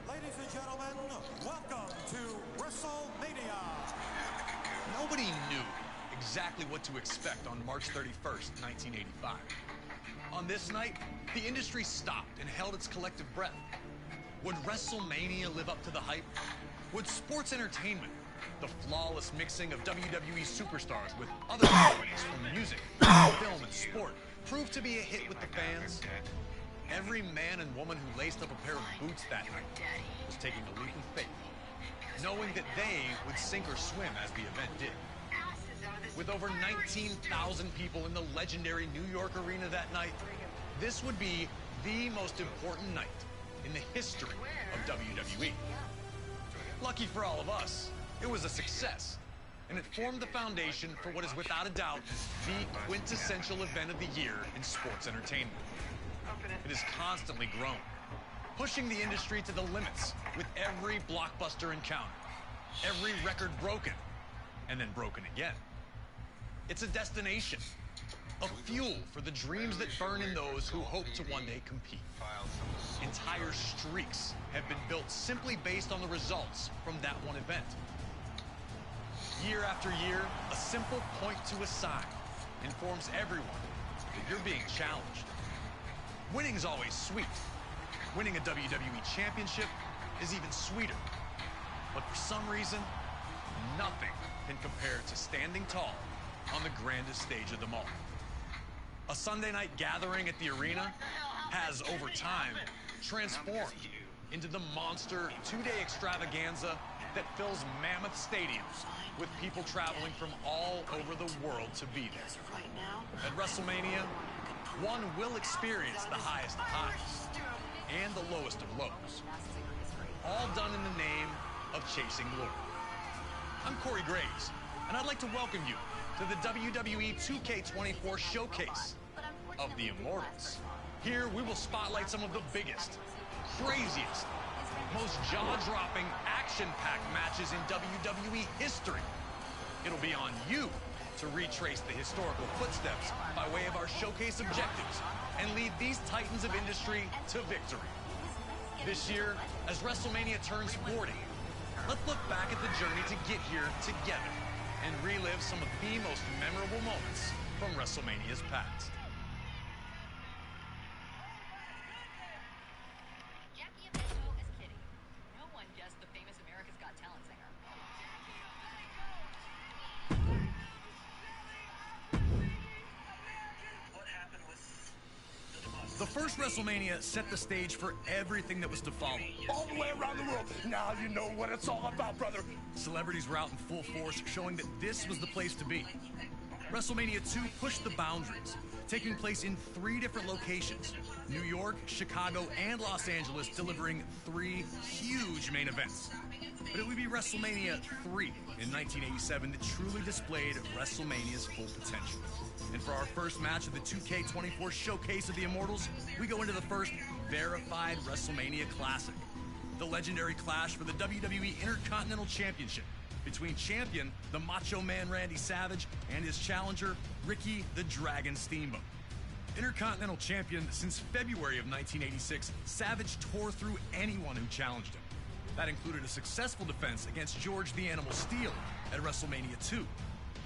Ladies and gentlemen, welcome to WrestleMania. Nobody knew exactly what to expect on March 31st, 1985. On this night, the industry stopped and held its collective breath. Would WrestleMania live up to the hype? Would sports entertainment, the flawless mixing of WWE superstars with other companies from music, film, and sport, prove to be a hit with the fans? Every man and woman who laced up a pair of boots that night was taking a leap of faith, knowing that they would sink or swim as the event did. With over 19,000 people in the legendary New York arena that night, this would be the most important night in the history of WWE. Lucky for all of us, it was a success, and it formed the foundation for what is without a doubt the quintessential event of the year in sports entertainment. It has constantly grown, pushing the industry to the limits with every blockbuster encounter, every record broken, and then broken again. It's a destination, a fuel for the dreams that burn in those who hope to one day compete. Entire streaks have been built simply based on the results from that one event. Year after year, a simple point to a sign informs everyone that you're being challenged. Winning's always sweet. Winning a WWE championship is even sweeter. But for some reason, nothing can compare to standing tall on the grandest stage of them all. A Sunday night gathering at the arena has, over time, transformed into the monster two-day extravaganza that fills mammoth stadiums with people traveling from all over the world to be there. At WrestleMania, one will experience the highest of highs and the lowest of lows, all done in the name of chasing glory. I'm Corey Graves, and I'd like to welcome you to the WWE 2K24 Showcase of the Immortals. Here, we will spotlight some of the biggest, craziest, most jaw-dropping, action-packed matches in WWE history. It'll be on you to retrace the historical footsteps by way of our showcase objectives and lead these titans of industry to victory. This year, as WrestleMania turns 40, let's look back at the journey to get here together and relive some of the most memorable moments from WrestleMania's past. The first WrestleMania set the stage for everything that was to follow. All the way around the world. Now you know what it's all about, brother. Celebrities were out in full force, showing that this was the place to be. WrestleMania 2 pushed the boundaries, taking place in 3 different locations: New York, Chicago, and Los Angeles, delivering 3 huge main events. But it would be WrestleMania 3 in 1987 that truly displayed WrestleMania's full potential. And for our first match of the 2K24 Showcase of the Immortals, we go into the first verified WrestleMania Classic, the legendary clash for the WWE Intercontinental Championship between champion, the Macho Man Randy Savage, and his challenger, Ricky the Dragon Steamboat. Intercontinental champion since February of 1986, Savage tore through anyone who challenged him. That included a successful defense against George the Animal Steele at WrestleMania 2.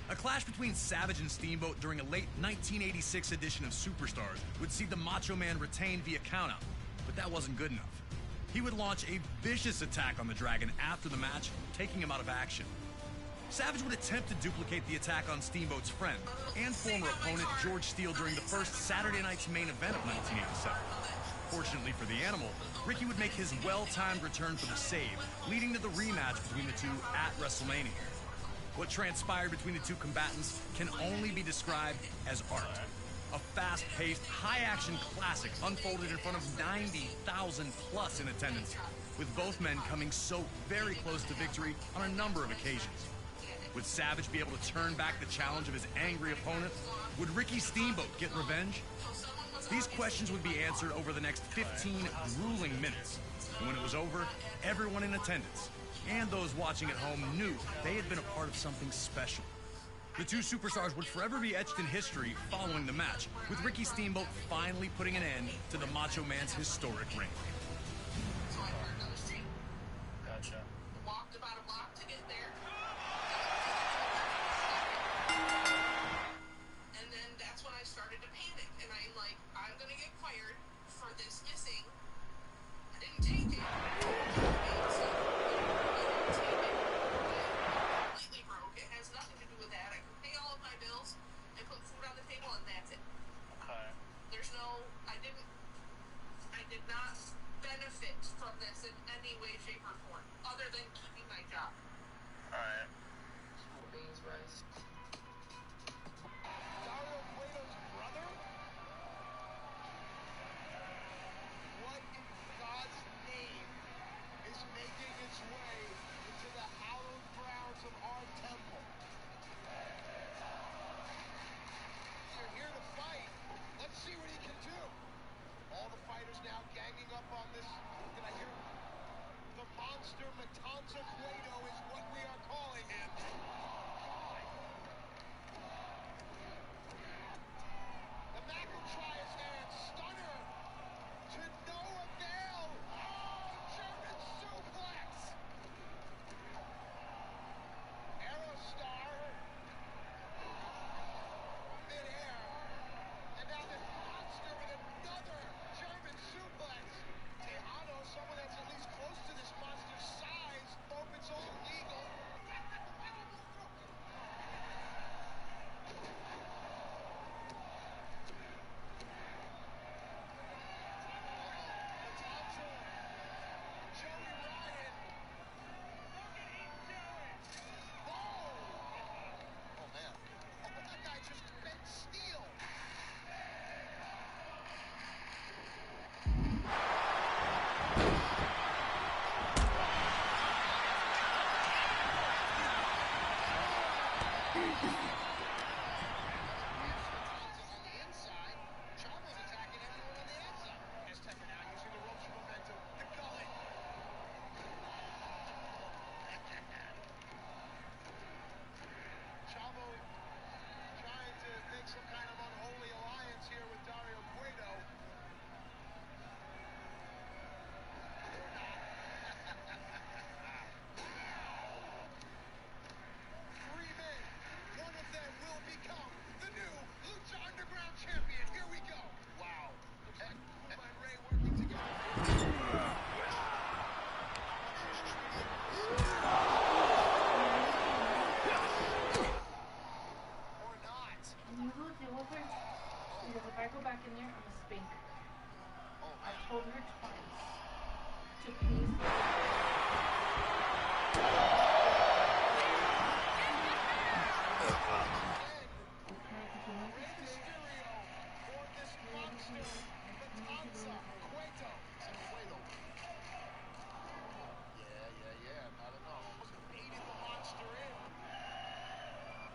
A clash between Savage and Steamboat during a late 1986 edition of Superstars would see the Macho Man retain via countout, but that wasn't good enough. He would launch a vicious attack on the Dragon after the match, taking him out of action. Savage would attempt to duplicate the attack on Steamboat's friend and former opponent George Steele during the first Saturday night's main event of 1987. Fortunately for the Animal, Ricky would make his well-timed return for the save, leading to the rematch between the two at WrestleMania. What transpired between the two combatants can only be described as art. A fast-paced, high-action classic unfolded in front of 90,000 plus in attendance, with both men coming so very close to victory on a number of occasions. Would Savage be able to turn back the challenge of his angry opponent? Would Ricky Steamboat get revenge? These questions would be answered over the next 15 grueling minutes. And when it was over, everyone in attendance and those watching at home knew they had been a part of something special. The two superstars would forever be etched in history following the match, with Ricky Steamboat finally putting an end to the Macho Man's historic reign. Gotcha. Walked about a block to get there. And then that's when I started to panic. And I'm like, I'm going to get fired for this missing. I didn't take it. Completely broke. It has nothing to do with that. I can pay all of my bills and put food on the table, and that's it. Okay. There's no, I did not benefit from this in any way, shape, or form, other than keeping my job. Alright. Beans, rice. Dario Cueto's brother? What in God's name is making its way into the hallowed grounds of our temple? You're here to fight. Let's see what he can do. All the fighters now ganging up on this. Did I hear? The monster Matanza Cueto is what we are calling him. The McIntyre is hand stunner to no avail. Oh, German suplex. Aerostar. Mid-air. And now this monster with another German suplex. Tejano, someone that's at least close to this monster's size. Hope it's all legal. Joey Ryan. Oh, man. Oh, that guy just bent steel. On the inside, Chavo's attacking everyone on the outside. Azteca now using the ropes for momentum. The gullet. Chavo trying to make some kind of unholy alliance here with Dario Cueto. Or not. Three men. One of them will become the new Lucha Underground champion. Here we go. Wow. Looks like Puma and Ray working together. Or not. When you go, they will hurt. Because if I go back in there, I'm a spank. I told her twice to please.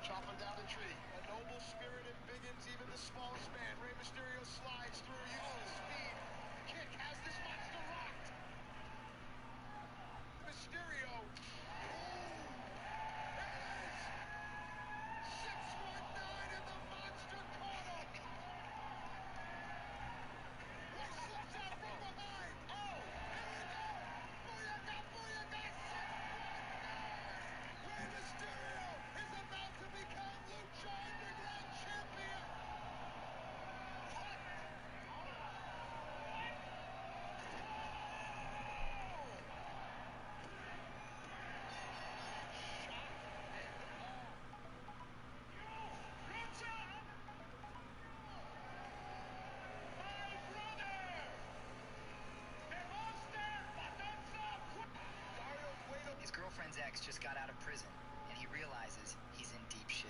Chopping down the tree. A noble spirit embiggens even the smallest man. Rey Mysterio slides through, uses his speed. Kick has this monster rocked. Mysterio. It is 619 and the monster caught him. He slips out from behind. Oh, here we go. Booyaka, booyaka, 619. Rey Mysterio is about to become Lucha Underground champion. His girlfriend's ex just got out of prison, and he realizes he's in deep shit.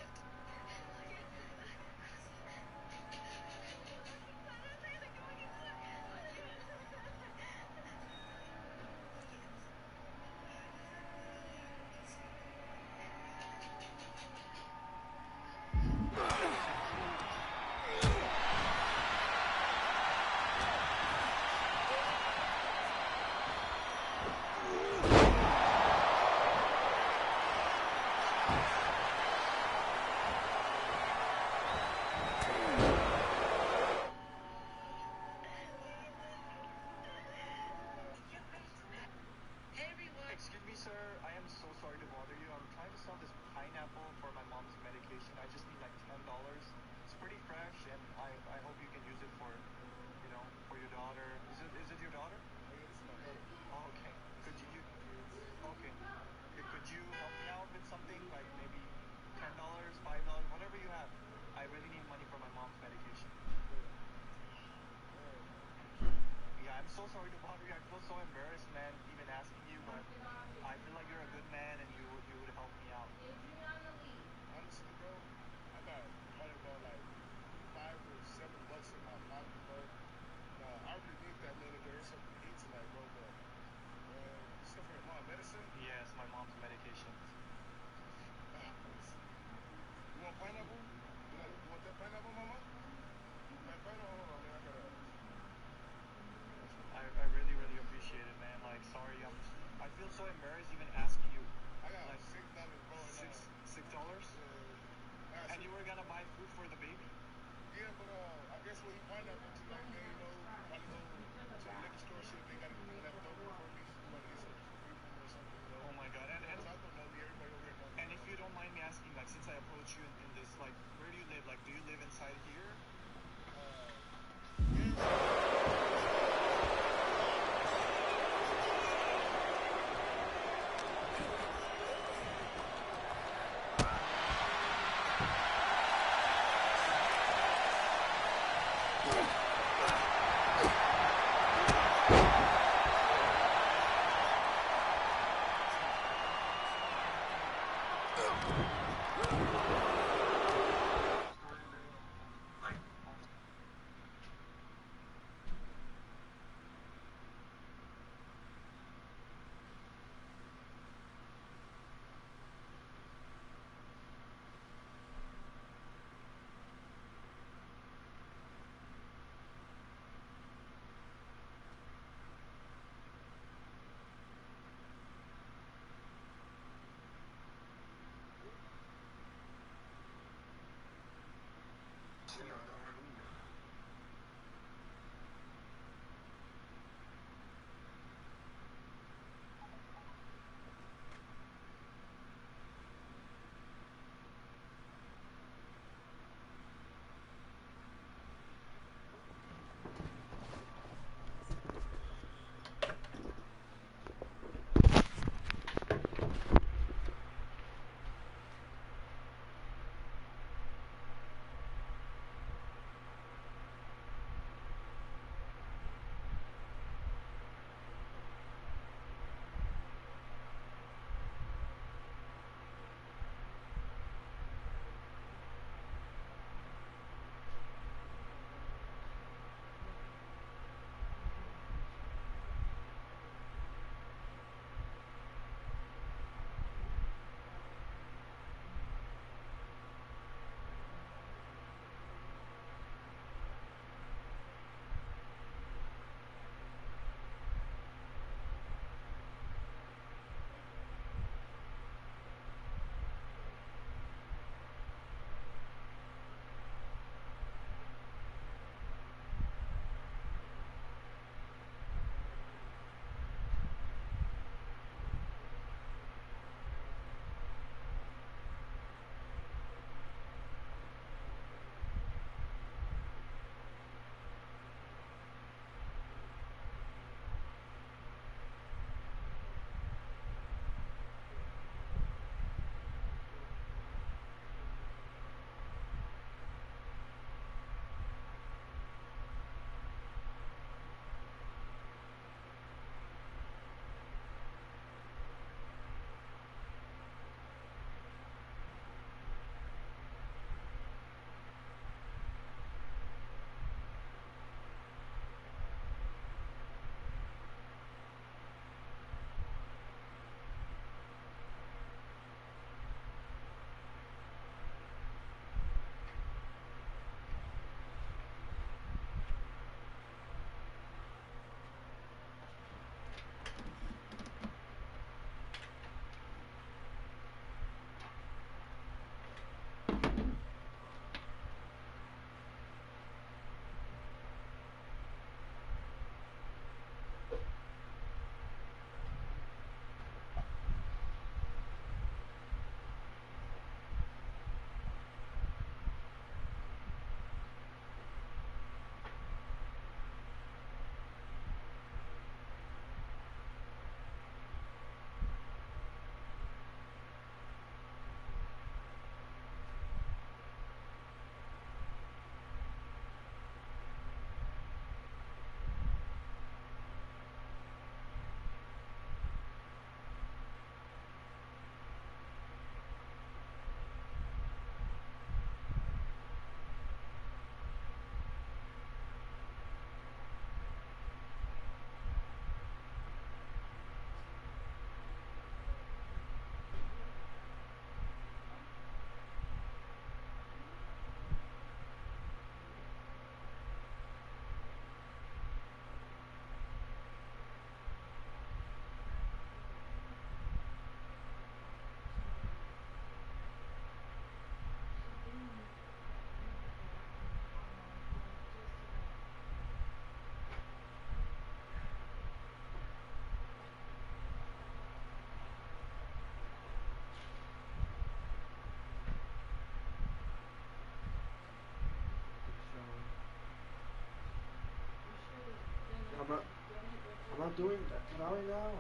not doing that. Not right now.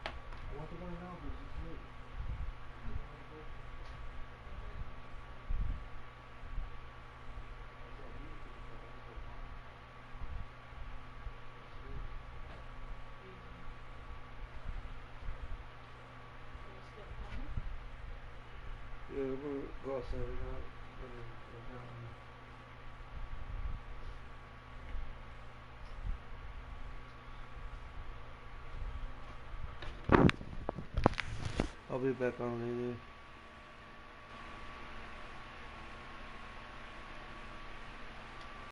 I want to go right now, but it's late. Yeah, we're gonna go outside right now. I'll be back on later.